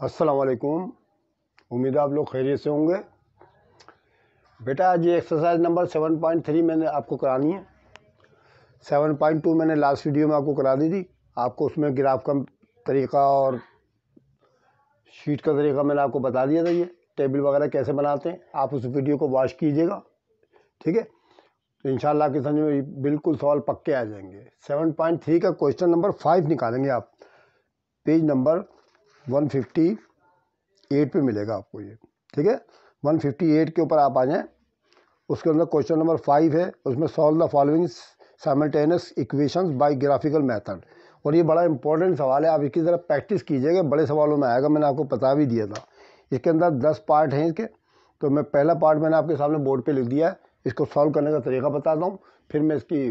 अस्सलाम वालेकुम। उम्मीद है आप लोग खैरियत से होंगे। बेटा आज ये एक्सरसाइज नंबर 7.3 मैंने आपको करानी है। 7.2 मैंने लास्ट वीडियो में आपको करा दी थी। आपको उसमें ग्राफ का तरीका और शीट का तरीका मैंने आपको बता दिया था। ये टेबल वगैरह कैसे बनाते हैं, आप उस वीडियो को वॉच कीजिएगा, ठीक है। तो इंशाल्लाह आपकी समझ में बिल्कुल सवाल पक्के आ जाएंगे। 7.3 का क्वेश्चन नंबर 5 निकालेंगे आप। पेज नंबर 158 पे मिलेगा आपको ये, ठीक है। 158 के ऊपर आप आ जाएं। उसके अंदर क्वेश्चन नंबर 5 है, उसमें solve the following simultaneous equations bye graphical method. और ये बड़ा इंपॉर्टेंट सवाल है, आप इसकी तरह प्रैक्टिस कीजिएगा, बड़े सवालों में आएगा। मैंने आपको बता भी दिया था। इसके अंदर 10 पार्ट हैं इसके। तो मैं पहला पार्ट मैंने आपके सामने बोर्ड पे लिख दिया है। इसको सॉल्व करने का तरीका बताता हूँ, फिर मैं इसकी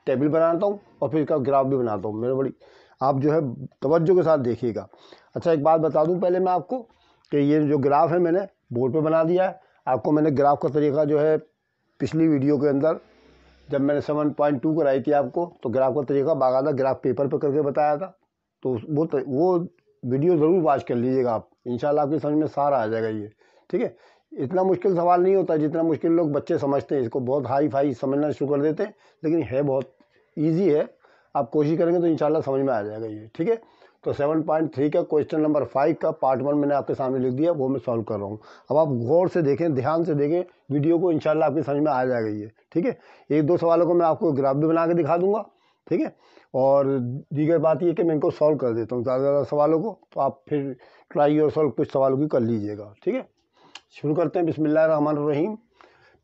टेबल बनाता हूँ और फिर इसका ग्राफ भी बनाता हूँ। मेरे बड़ी आप जो है तवज्जो के साथ देखिएगा। अच्छा, एक बात बता दूं पहले मैं आपको कि ये जो ग्राफ है मैंने बोर्ड पे बना दिया है। आपको मैंने ग्राफ का तरीका जो है पिछली वीडियो के अंदर जब मैंने 7.2 कराई थी आपको, तो ग्राफ का तरीका बाकायदा ग्राफ पेपर पे करके बताया था। तो वो वीडियो ज़रूर वॉच कर लीजिएगा आप, इंशाल्लाह आपकी समझ में सारा आ जाएगा ये, ठीक है। इतना मुश्किल सवाल नहीं होता जितना मुश्किल लोग बच्चे समझते हैं। इसको बहुत हाई फाई समझना शुरू कर देते हैं, लेकिन है बहुत ईजी है। आप कोशिश करेंगे तो इंशाल्लाह समझ में आ जाएगा ये, ठीक है। तो 7.3 का क्वेश्चन नंबर 5 का पार्ट 1 मैंने आपके सामने लिख दिया, वो मैं सॉल्व कर रहा हूँ। अब आप गौर से देखें, ध्यान से देखें वीडियो को, इंशाल्लाह आपकी समझ में आ जाएगा ये, ठीक है। एक दो सवालों को मैं आपको ग्राफ भी बना के दिखा दूंगा, ठीक है। और दीगर बात ये कि मैं इनको सॉल्व कर देता हूँ ज़्यादा सवालों को, तो आप फिर ट्राई और सॉल्व कुछ सवालों की कर लीजिएगा, ठीक है। शुरू करते हैं। बिस्मिल्लाहिर्रहमानिर्रहीम।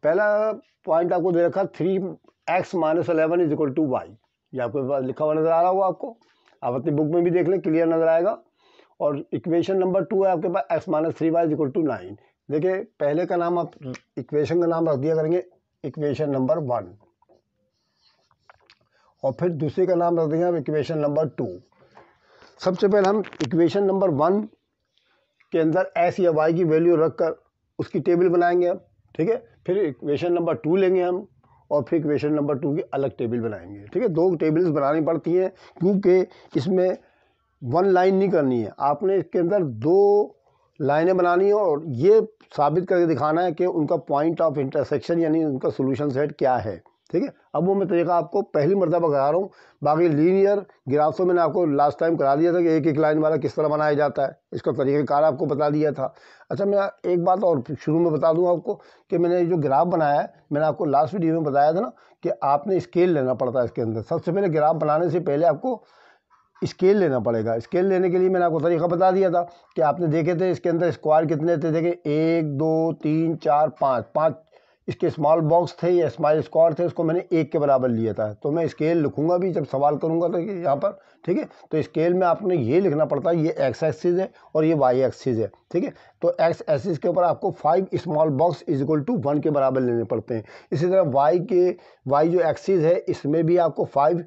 पहला पॉइंट आपको दे रखा 3x - 11 = y। ये आपके पास लिखा हुआ नज़र आ रहा होगा आपको। आप अपनी बुक में भी देख लें, क्लियर नज़र आएगा। और इक्वेशन नंबर 2 है आपके पास x - 3y = 9। देखिए, पहले का नाम आप इक्वेशन का नाम रख दिया करेंगे इक्वेशन नंबर 1, और फिर दूसरे का नाम रख देंगे आप इक्वेशन नंबर 2। सबसे पहले हम इक्वेशन नंबर 1 के अंदर x या y की वैल्यू रख कर उसकी टेबल बनाएंगे हम, ठीक है। फिर इक्वेशन नंबर 2 लेंगे हम, और फिर इक्वेशन नंबर 2 की अलग टेबल बनाएंगे, ठीक है। दो टेबल्स बनानी पड़ती हैं, क्योंकि इसमें वन लाइन नहीं करनी है, आपने इसके अंदर दो लाइनें बनानी है और ये साबित करके दिखाना है कि उनका पॉइंट ऑफ इंटरसेक्शन यानी उनका सोल्यूशन सेट क्या है, ठीक है। अब वो मैं तरीका आपको पहली मरतबा करा रहा हूँ। बाकी लीनियर ग्राफ तो मैंने आपको लास्ट टाइम करा दिया था कि एक एक लाइन वाला किस तरह बनाया जाता है, इसका तरीक़ाकार आपको बता दिया था। अच्छा, मैं एक बात और शुरू में बता दूं आपको कि मैंने जो ग्राफ बनाया है, मैंने आपको लास्ट वीडियो में बताया था ना कि आपने स्केल लेना पड़ता है इसके अंदर। सबसे पहले ग्राफ बनाने से पहले आपको स्केल लेना पड़ेगा। स्केल लेने के लिए मैंने आपको तरीका बता दिया था कि आपने देखे थे इसके अंदर स्क्वायर कितने थे। देखें, 1 2 3 4 5 इसके स्मॉल बॉक्स थे या स्मॉल स्क्वायर थे, उसको मैंने 1 के बराबर लिया था। तो मैं स्केल लिखूंगा भी जब सवाल करूंगा तो यहाँ पर, ठीक है। तो स्केल में आपने ये लिखना पड़ता है, ये एक्स एक्सिस है और ये वाई एक्सिस है, ठीक है। तो एक्स एक्सिस के ऊपर आपको 5 स्मॉल बॉक्स = 1 के बराबर लेने पड़ते हैं। इसी तरह वाई जो एक्सिस है, इसमें भी आपको 5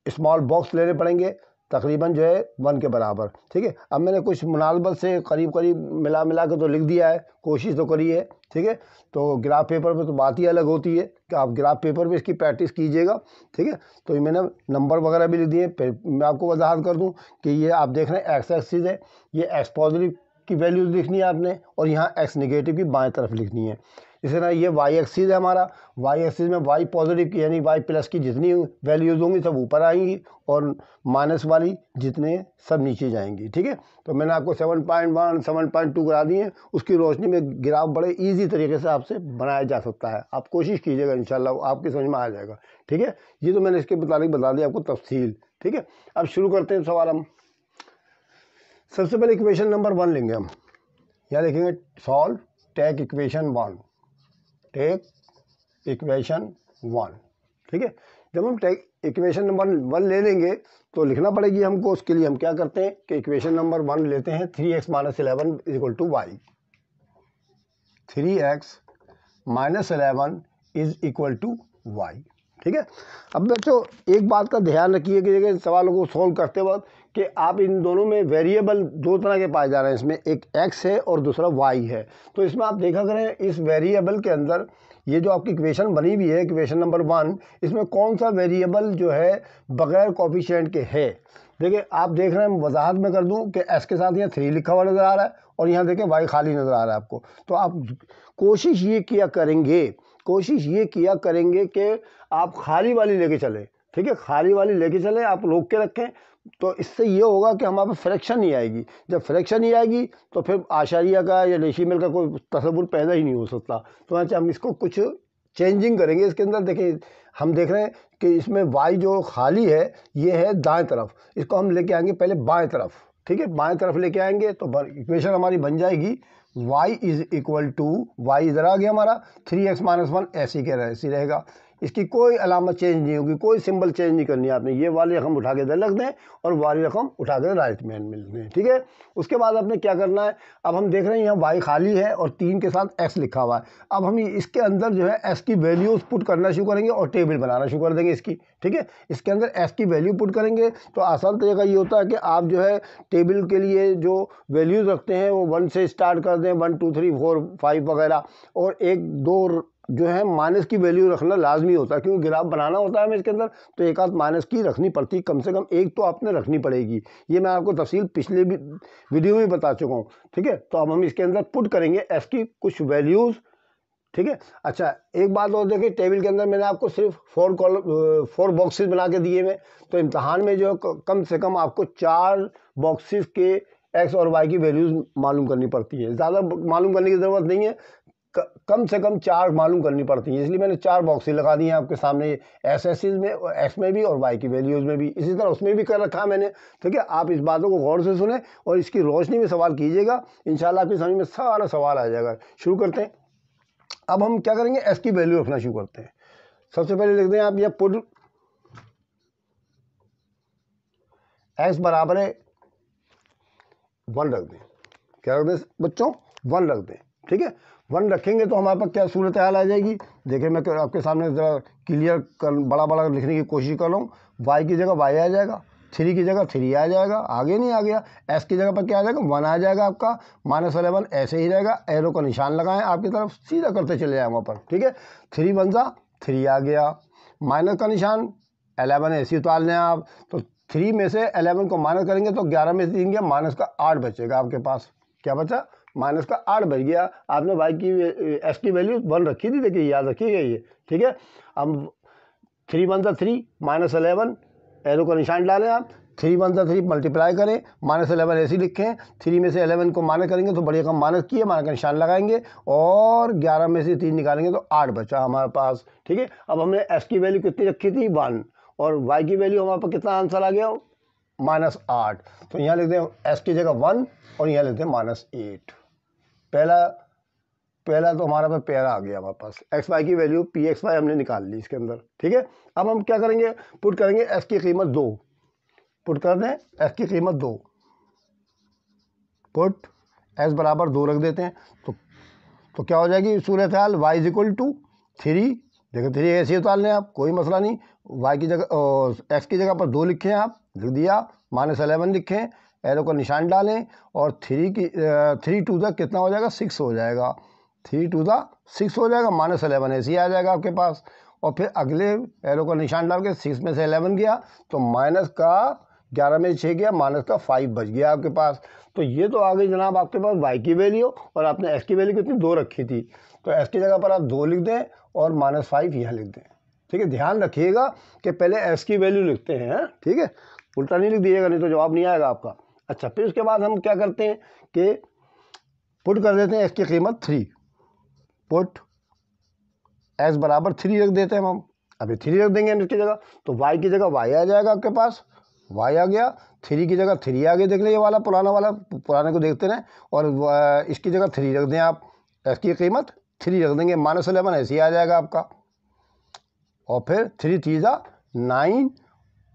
स्मॉल बॉक्स लेने पड़ेंगे, तकरीबन जो है 1 के बराबर, ठीक है। अब मैंने कुछ मुनासबत से करीब करीब मिला के तो लिख दिया है, कोशिश तो करी है, ठीक है। तो ग्राफ पेपर पे तो बात ही अलग होती है कि आप ग्राफ पेपर पे इसकी प्रैक्टिस कीजिएगा, ठीक है। तो ये मैंने नंबर वगैरह भी लिख दिए। मैं आपको वजाहत कर दूं कि ये आप देख रहे हैं एक्स एक्सिस है, ये एक्स पॉजिटिव की वैल्यू लिखनी है आपने, और यहाँ एक्स नेगेटिव की बाएं तरफ लिखनी है। इसी तरह ये वाई एक्सिस है हमारा। वाई एक्सिस में वाई पॉजिटिव की यानी वाई प्लस की जितनी वैल्यूज होंगी सब ऊपर आएंगी, और माइनस वाली जितने सब नीचे जाएंगी, ठीक है। तो मैंने आपको 7.1 7.2 करा दी है। उसकी रोशनी में ग्राफ बड़े इजी तरीके से आपसे बनाया जा सकता है। आप कोशिश कीजिएगा, इंशाल्लाह आपकी समझ में आ जाएगा, ठीक है। ये तो मैंने इसके मुताबिक बता दिया आपको तफसील, ठीक है। अब शुरू करते हैं सवाल हम। सबसे पहले इक्वेशन नंबर 1 लेंगे हम। यहाँ लिखेंगे solve take equation 1, take equation 1, ठीक है। जब हम टेक इक्वेशन नंबर 1 ले लेंगे तो लिखना पड़ेगी हमको। उसके लिए हम क्या करते हैं कि इक्वेशन नंबर 1 लेते हैं 3x - 11 = y। 3x - 11 = y, ठीक है। अब बच्चों एक बात का ध्यान रखिए कि सवालों को सॉल्व करते वक्त कि आप इन दोनों में वेरिएबल दो तरह के पाए जा रहे हैं। इसमें एक x है और दूसरा y है। तो इसमें आप देखा करें, इस वेरिएबल के अंदर ये जो आपकी इक्वेशन बनी हुई है इक्वेशन नंबर 1, इसमें कौन सा वेरिएबल जो है बगैर कोफिशिएंट के है। देखिए आप देख रहे हैं, वजाहत में कर दूं कि एस के साथ यहाँ 3 लिखा हुआ नज़र आ रहा है और यहाँ देखें वाई खाली नज़र आ रहा है आपको। तो आप कोशिश ये किया करेंगे कि आप खाली वाली लेके चलें, ठीक है, खाली वाली लेके चलें, आप रोक के रखें। तो इससे ये होगा कि हमारे पास फ्रैक्शन नहीं आएगी। जब फ्रैक्शन नहीं आएगी तो फिर आशारिया का या डेसिमल का कोई तसव्वुर पैदा ही नहीं हो सकता। तो हम इसको कुछ चेंजिंग करेंगे इसके अंदर। देखिए हम देख रहे हैं कि इसमें y जो खाली है ये है दाएं तरफ, इसको हम लेके आएंगे पहले बाएं तरफ, ठीक है, बाएं तरफ लेके आएंगे तो इक्वेशन हमारी बन जाएगी y is equal to, y इधर आ गया हमारा, 3x माइनस 1 ऐसे के ऐसे रहेगा। इसकी कोई अलामत चेंज नहीं होगी, कोई सिंबल चेंज नहीं करनी है आपने। ये वाली रकम उठा के इधर रख दें और वाली रकम उठा के राइट में मिल दें, ठीक है। उसके बाद आपने क्या करना है, अब हम देख रहे हैं यहाँ y खाली है और 3 के साथ x लिखा हुआ है। अब हम इसके अंदर जो है s की वैल्यूज पुट करना शुरू करेंगे और टेबल बनाना शुरू कर देंगे इसकी, ठीक है। इसके अंदर s की वैल्यू पुट करेंगे तो आसान तरीका ये होता है कि आप जो है टेबल के लिए जो वैल्यूज रखते हैं वो 1 से स्टार्ट कर दें, 1 2 3 4 5 वगैरह, और 1 2 जो है माइनस की वैल्यू रखना लाजमी होता है, क्योंकि ग्राफ बनाना होता है हमें इसके अंदर, तो एक आध माइनस की रखनी पड़ती, कम से कम एक तो आपने रखनी पड़ेगी। ये मैं आपको तफसील पिछले वीडियो में बता चुका हूँ, ठीक है। तो अब हम इसके अंदर पुट करेंगे एस की कुछ वैल्यूज़, ठीक है। अच्छा एक बात और देखिए, टेबल के अंदर मैंने आपको सिर्फ 4 बॉक्सेस बना के दिए हुए, तो इम्तहान में जो कम से कम आपको 4 बॉक्सेस के एक्स और वाई की वैल्यूज़ मालूम करनी पड़ती है। ज़्यादा मालूम करने की ज़रूरत नहीं है, कम से कम 4 मालूम करनी पड़ती है, इसलिए मैंने 4 बॉक्सेस लगा दिए हैं आपके सामने, एस में, एक्स में भी और वाई की वैल्यूज़ में भी, इसी तरह उसमें भी कर रखा है मैंने, ठीक है। आप इस बातों को गौर से सुने और इसकी रोशनी में सवाल कीजिएगा, इंशाल्लाह आपकी समझ में सारा सवाल आ जाएगा। शुरू करते हैं। अब हम क्या करेंगे, एस की वैल्यू रखना शुरू करते हैं। सबसे पहले लिख दें आप, यह पुट एक्स बराबर है 1 रख दें। क्या रख दें बच्चों, 1 रख दें, ठीक है। 1 रखेंगे तो हमारे पास क्या सूरत हाल आ जाएगी। देखिए मैं आपके सामने ज़रा क्लियर कर, बड़ा बड़ा लिखने की कोशिश कर रहा हूँ। वाई की जगह वाई आ जाएगा, 3 की जगह 3 आ जाएगा, आगे नहीं आ गया। एस की जगह पर क्या आ जाएगा, 1 आ जाएगा आपका, -11 ऐसे ही रहेगा। एरो का निशान लगाएं आपकी तरफ, सीधा करते चले जाएँ वहाँ पर, ठीक है। 3 1 सा 3 आ गया, माइनस का निशान 11 ऐसे उतार लें आप, तो 3 में से 11 को माइनस करेंगे तो 11 में से 3 गया, माइनस का 8 बचेगा आपके पास। क्या बचा, माइनस का 8 बच गया। आपने वाई की एस की वैल्यू 1 रखी थी, देखिए याद रखिएगा ये, ठीक है। अब 3 1 सा 3 -11, एरो का निशान डालें आप, 3 1 सा 3 मल्टीप्लाई करें, -11 ऐसे लिखें, 3 में से 11 को माइनस करेंगे तो बड़ी रकम माइनस की है, माइनस का निशान लगाएंगे और 11 में से 3 निकालेंगे तो 8 बचा हमारे पास, ठीक है। अब हमने एस की वैल्यू कितनी रखी थी, 1, और वाई की वैल्यू हमारे पास कितना आंसर आ गया, -8। तो यहाँ लिखते हैं एस की जगह 1 और यहाँ लिखते हैं -8। पहला तो हमारा पास पैरा आ गया हमारे पास, एक्स वाई की वैल्यू पी एक्स वाई हमने निकाल ली इसके अंदर, ठीक है। अब हम क्या करेंगे, पुट करेंगे एस की कीमत 2, पुट कर दें एस की कीमत 2, पुट एस बराबर 2 रख देते हैं। तो क्या हो जाएगी सूरत हाल, वाई इज इक्वल टू 3, देखो 3 ऐसे उतार लें आप, कोई मसला नहीं। वाई की जगह एक्स की जगह पर 2 लिखें आप, लिख दिया, -11 लिखें, एरो का निशान डालें और 3 2 तक कितना हो जाएगा, 6 हो जाएगा, 3 2 6 हो जाएगा, -11 ऐसे ही आ जाएगा आपके पास। और फिर अगले एरो का निशान डाल के 6 में से 11 गया तो माइनस का 11 में 6 गया, माइनस का 5 बच गया आपके पास। तो ये तो आ गई जनाब आपके पास वाई की वैल्यू, और आपने एस की वैल्यू कितनी 2 रखी थी, तो एस की जगह पर आप 2 लिख दें और -5 यहाँ लिख दें, ठीक है। ध्यान रखिएगा कि पहले एस की वैल्यू लिखते हैं, ठीक है, उल्टा नहीं लिख दीजिएगा, नहीं तो जवाब नहीं आएगा आपका। अच्छा फिर उसके बाद हम क्या करते हैं कि पुट कर देते हैं एस की कीमत 3, पुट एस बराबर 3 रख देते हैं हम, अभी 3 रख देंगे हम इसकी जगह, तो वाई की जगह वाई आ जाएगा आपके पास, वाई आ गया, 3 की जगह 3 आ गया, देख लीजिए वाला पुराने को देखते रहें, और इसकी जगह 3 रख दें आप, एस की कीमत 3 रख देंगे, -11 ऐसे ही आ जाएगा आपका, और फिर 3 3 9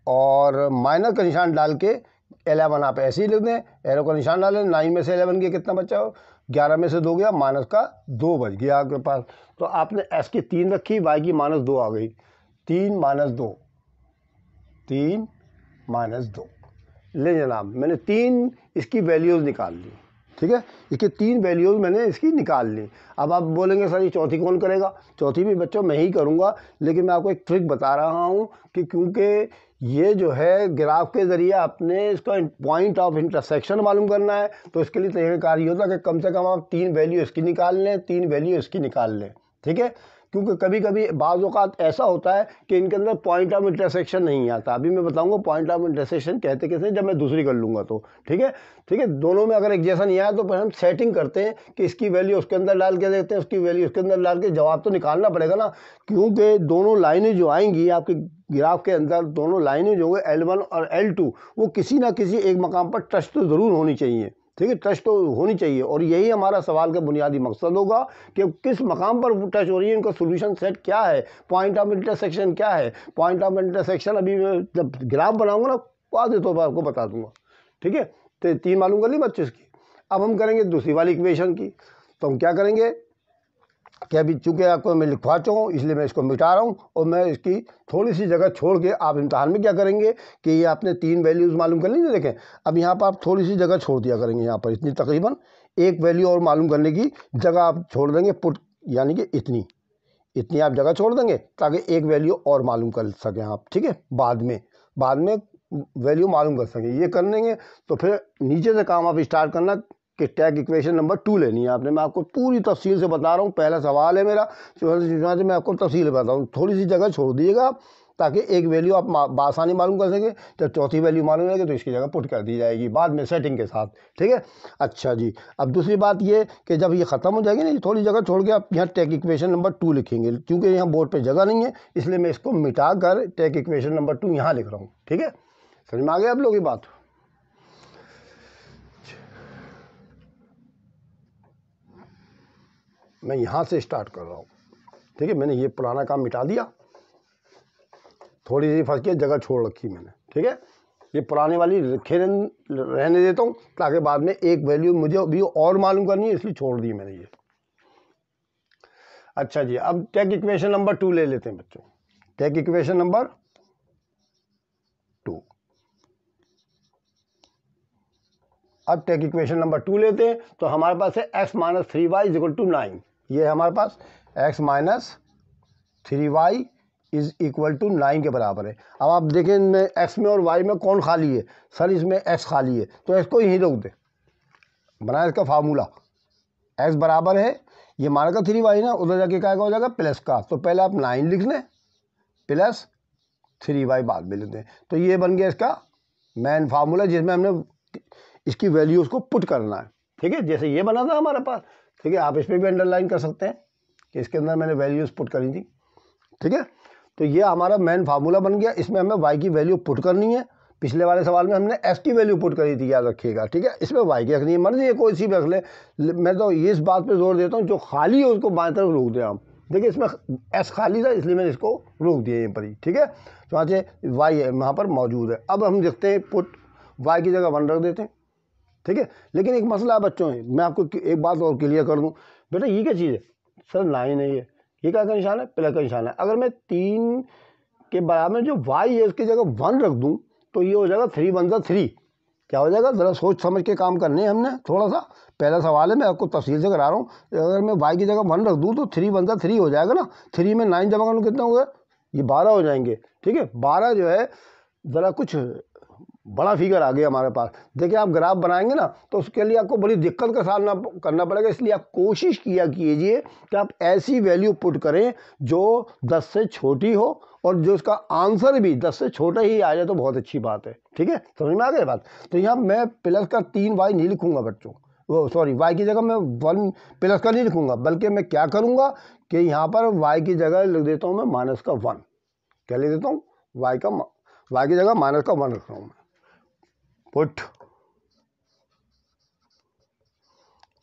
और माइनस का निशान डाल के 11 आप ऐसे ही लिख दें, एरो का निशान डालें, 9 में से 11 गया कितना बचा, 11 में से 2 गया, माइनस का 2 बच गया आपके पास। तो आपने एस की 3 रखी, वाई की -2 आ गई, 3 -2, 3 -2 ले जनाब, मैंने 3 इसकी वैल्यूज़ निकाल ली, ठीक है, इसकी 3 वैल्यूज़ मैंने इसकी निकाल ली। अब आप बोलेंगे सर ये चौथी कौन करेगा, चौथी भी बच्चों मैं ही करूँगा, लेकिन मैं आपको एक ट्रिक बता रहा हूँ कि क्योंकि ये जो है ग्राफ के ज़रिए आपने इसका पॉइंट ऑफ इंटरसेक्शन मालूम करना है। तो इसके लिए तरीक़ाकार ये होता है कि कम से कम आप 3 वैल्यू इसकी निकाल लें, 3 वैल्यू इसकी निकाल लें, ठीक है। क्योंकि कभी कभी बाज़ औक़ात ऐसा होता है कि इनके अंदर पॉइंट ऑफ इंटरसेक्शन नहीं आता। अभी मैं बताऊंगा पॉइंट ऑफ इंटरसेक्शन कहते कैसे जब मैं दूसरी कर लूँगा तो, ठीक है। ठीक है, दोनों में अगर एक जैसा नहीं आया तो फिर हम सेटिंग करते हैं कि इसकी वैल्यू उसके अंदर डाल के देते हैं, उसकी वैल्यू उसके अंदर डाल के जवाब तो निकालना पड़ेगा ना। क्योंकि दोनों लाइनें जो आएंगी आपके ग्राफ के अंदर, दोनों लाइनें जो होंगे L1 और L2, वो किसी ना किसी एक मकाम पर टच तो ज़रूर होनी चाहिए, ठीक है, टच तो होनी चाहिए। और यही हमारा सवाल का बुनियादी मकसद होगा कि किस मकाम पर टच हो रही है, इनका सोल्यूशन सेट क्या है, पॉइंट ऑफ इंटरसेक्शन क्या है। पॉइंट ऑफ इंटरसेक्शन अभी मैं जब ग्राफ बनाऊंगा ना वाज़ेह तौर पर आपको बता दूंगा, ठीक है। तो 3 मालूम कर ली बच्चों इसकी। अब हम करेंगे दूसरी वाली इक्वेशन की। तो हम क्या करेंगे कि अभी चूँकि आपको मैं लिखवा चुका हूँ इसलिए मैं इसको मिटा रहा हूँ और मैं इसकी थोड़ी सी जगह छोड़ के, आप इम्तहान में क्या करेंगे कि ये आपने 3 वैल्यूज़ मालूम कर ली ना, देखें अब यहाँ पर आप थोड़ी सी जगह छोड़ दिया करेंगे, यहाँ पर इतनी तकरीबन एक वैल्यू और मालूम करने की जगह आप छोड़ देंगे, पुट यानी कि इतनी आप जगह छोड़ देंगे ताकि एक वैल्यू और मालूम कर सकें आप, ठीक है, बाद में वैल्यू मालूम कर सकें। ये कर लेंगे तो फिर नीचे से काम आप स्टार्ट करना कि टैग इक्वेशन नंबर 2 लेनी है आपने। मैं आपको पूरी तफसील से बता रहा हूँ, पहला सवाल है मेरा, तो मैं आपको तफसील बता हूँ। थोड़ी सी जगह छोड़ दीजिएगा ताकि एक वैल्यू आप बासानी मालूम कर सकें। जब चौथी वैल्यू मालूम रहेगी तो इसकी जगह पुट कर दी जाएगी बाद में सेटिंग के साथ, ठीक है। अच्छा जी, अब दूसरी बात ये कि जब ये ख़त्म हो जाएगी ना, थोड़ी जगह छोड़ के आप यहाँ टैग इक्वेशन नंबर 2 लिखेंगे। क्योंकि यहाँ बोर्ड पर जगह नहीं है इसलिए मैं इसको मिटा कर टैग इक्वेशन नंबर 2 यहाँ लिख रहा हूँ, ठीक है। समझ में आ गया आप लोग की बात। मैं यहाँ से स्टार्ट कर रहा हूँ, ठीक है। मैंने ये पुराना काम मिटा दिया, थोड़ी सी फंस के जगह छोड़ रखी मैंने, ठीक है। ये पुराने वाली रहने देता हूँ ताकि बाद में एक वैल्यू मुझे भी और मालूम करनी है, इसलिए छोड़ दी मैंने ये। अच्छा जी, अब टैग इक्वेशन नंबर 2 ले लेते हैं बच्चों। Tag equation number 2। अब टैग इक्वेशन नंबर 2 लेते हैं तो हमारे पास है x minus 3y is equal to 9। ये है हमारे पास x minus 3y is equal to 9 के बराबर है। अब आप देखें इनमें x में और y में कौन खाली है, सर इसमें x खाली है तो x को यहीं रोक दे, बनाए इसका फार्मूला। x बराबर है, ये माना का 3y ना, उधर जाके क्या हो जाएगा प्लस का, तो पहले आप 9 लिख लें प्लस 3y बाद में लेते हैं। तो ये बन गया इसका मेन फार्मूला जिसमें हमने इसकी वैल्यूज़ को पुट करना है, ठीक है। जैसे ये बना था हमारे पास, ठीक है, आप इस पर भी अंडरलाइन कर सकते हैं कि इसके अंदर मैंने वैल्यूज़ पुट करी थी, ठीक है। तो ये हमारा मेन फार्मूला बन गया, इसमें हमें y की वैल्यू पुट करनी है। पिछले वाले सवाल में हमने s की वैल्यू पुट करी थी, याद रखिएगा, ठीक है। इसमें y की रखनी है, मर्जी है कोई सी भी रख ले। मैं तो ये इस बात पर जोर देता हूँ जो खाली है उसको बाएं तरफ रोक दें आप। देखिए इसमें s खाली था इसलिए मैंने इसको रोक दिया यहीं पर ही, ठीक है। तो वहाँ से y है वहाँ पर मौजूद है। अब हम देखते हैं पुट y की जगह 1 रख देते हैं, ठीक है। लेकिन एक मसला है बच्चों है, मैं आपको एक बात और क्लियर कर दूं, बेटा ये क्या चीज़ है, सर 9 है, ये क्या का निशान है, प्लस का निशान है। अगर मैं 3 के बराबर जो y है उसकी जगह 1 रख दूं तो ये हो जाएगा 3 1 3। क्या हो जाएगा, ज़रा सोच समझ के काम करने हैं हमने थोड़ा सा। पहला सवाल है, मैं आपको तफसील से करा रहा हूँ। अगर मैं y की जगह 1 रख दूँ तो 3 1 3 हो जाएगा ना। 3 में 9 जमा करूँ कितना होगा, ये 12 हो जाएंगे, ठीक है। 12 जो है ज़रा कुछ बड़ा फिगर आ गया हमारे पास। देखिए आप ग्राफ बनाएंगे ना तो उसके लिए आपको बड़ी दिक्कत का सामना करना पड़ेगा, इसलिए आप कोशिश किया कीजिए कि आप ऐसी वैल्यू पुट करें जो 10 से छोटी हो और जो उसका आंसर भी 10 से छोटा ही आ जाए तो बहुत अच्छी बात है, ठीक है। समझ में आ गई बात। तो यहाँ मैं प्लस का 3y नहीं लिखूंगा बच्चों, वो सॉरी y की जगह मैं 1 प्लस का नहीं लिखूंगा, बल्कि मैं क्या करूँगा कि यहाँ पर y की जगह लिख देता हूँ मैं माइनस का 1। क्या लिख देता हूँ, y की जगह माइनस का 1 रख रहा हूँ मैं। Put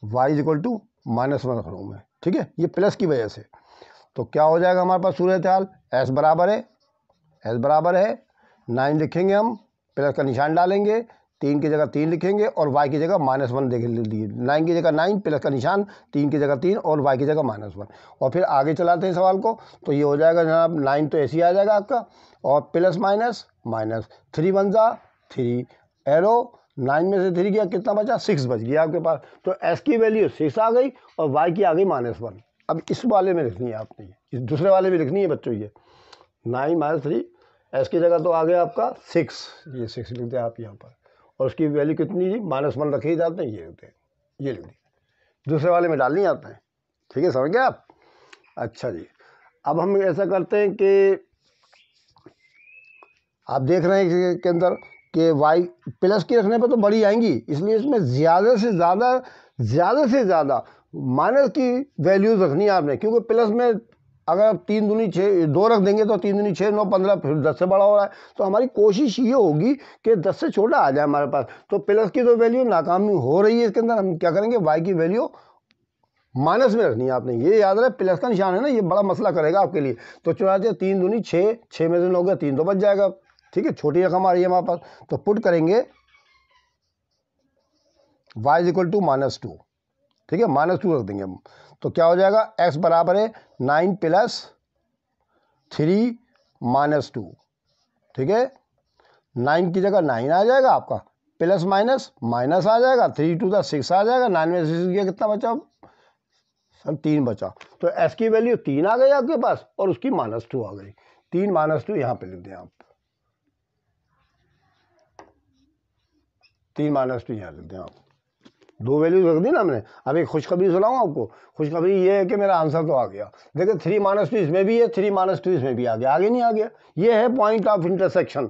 y is equal to -1 रख रहा हूँ मैं, ठीक है, ये प्लस की वजह से। तो क्या हो जाएगा हमारे पास सूरत हाल, s बराबर है 9 लिखेंगे हम, प्लस का निशान डालेंगे, 3 की जगह 3 लिखेंगे और y की जगह -1 देख लीजिए। 9 की जगह 9 प्लस का निशान, 3 की जगह 3 और y की जगह -1। और फिर आगे चलाते हैं सवाल को, तो ये हो जाएगा जनाब 9 तो ऐसे ही आ जाएगा आपका, और प्लस माइनस 3 1 3 एरो, 9 में से 3 गया कितना बचा, 6 बच गया आपके पास। तो s की वैल्यू 6 आ गई और y की आ गई -1। अब इस वाले में लिखनी है आपने, इस दूसरे वाले में लिखनी है बच्चों, ये 9 - 3 एस की जगह तो आ गया आपका 6, ये 6 लिख दिया आप यहाँ पर, और उसकी वैल्यू कितनी जी -1 रखे ही जाते हैं, ये होते हैं, ये लिख दिया। दूसरे वाले में डालनी आता है, ठीक है, समझ गए आप। अच्छा जी, अब हम ऐसा करते हैं कि आप देख रहे हैं के अंदर कि वाई प्लस की रखने पर तो बड़ी आएंगी, इसलिए इसमें ज़्यादा से ज़्यादा माइनस की वैल्यूज़ रखनी है आपने, क्योंकि प्लस में अगर आप 3 दूनी 6 2 रख देंगे तो 3 दूनी 6 9 15, फिर 10 से बड़ा हो रहा है, तो हमारी कोशिश ये होगी कि 10 से छोटा आ जाए हमारे पास। तो प्लस की तो वैल्यू नाकामी हो रही है, इसके अंदर हम क्या करेंगे, वाई की वैल्यू माइनस में रखनी है आपने, ये याद रहे, प्लस का निशान है ना, ये बड़ा मसला करेगा आपके लिए। तो चुना 3 दूनी 6, 6 में से 9 गया 3 तो बच जाएगा, ठीक है, छोटी रकम आ रही है हमारे पास, तो पुट करेंगे y इज इक्वल टू -2, ठीक है, -2 रख देंगे हम। तो क्या हो जाएगा, x बराबर है 9 + 3 -2, ठीक है, 9 की जगह 9 आ जाएगा आपका, प्लस माइनस माइनस आ जाएगा, 3 × 6 आ जाएगा, 9 में से 6 गया कितना बचा सर, 3 बचा। तो s की वैल्यू 3 आ गई आपके पास, और उसकी -2 आ गई, 3 -2 यहाँ पे लिख दें आप, 3 -2 यहाँ लिख दें आप, 2 वैल्यूज रख दी ना हमने। अब एक खुशखबरी सुनाऊँ आपको, खुशखबरी ये है कि मेरा आंसर तो आ गया। देखिए 3 -2 इसमें भी है, 3 -2 इसमें भी आ गया, आगे नहीं आ गया। ये है पॉइंट ऑफ इंटरसेक्शन,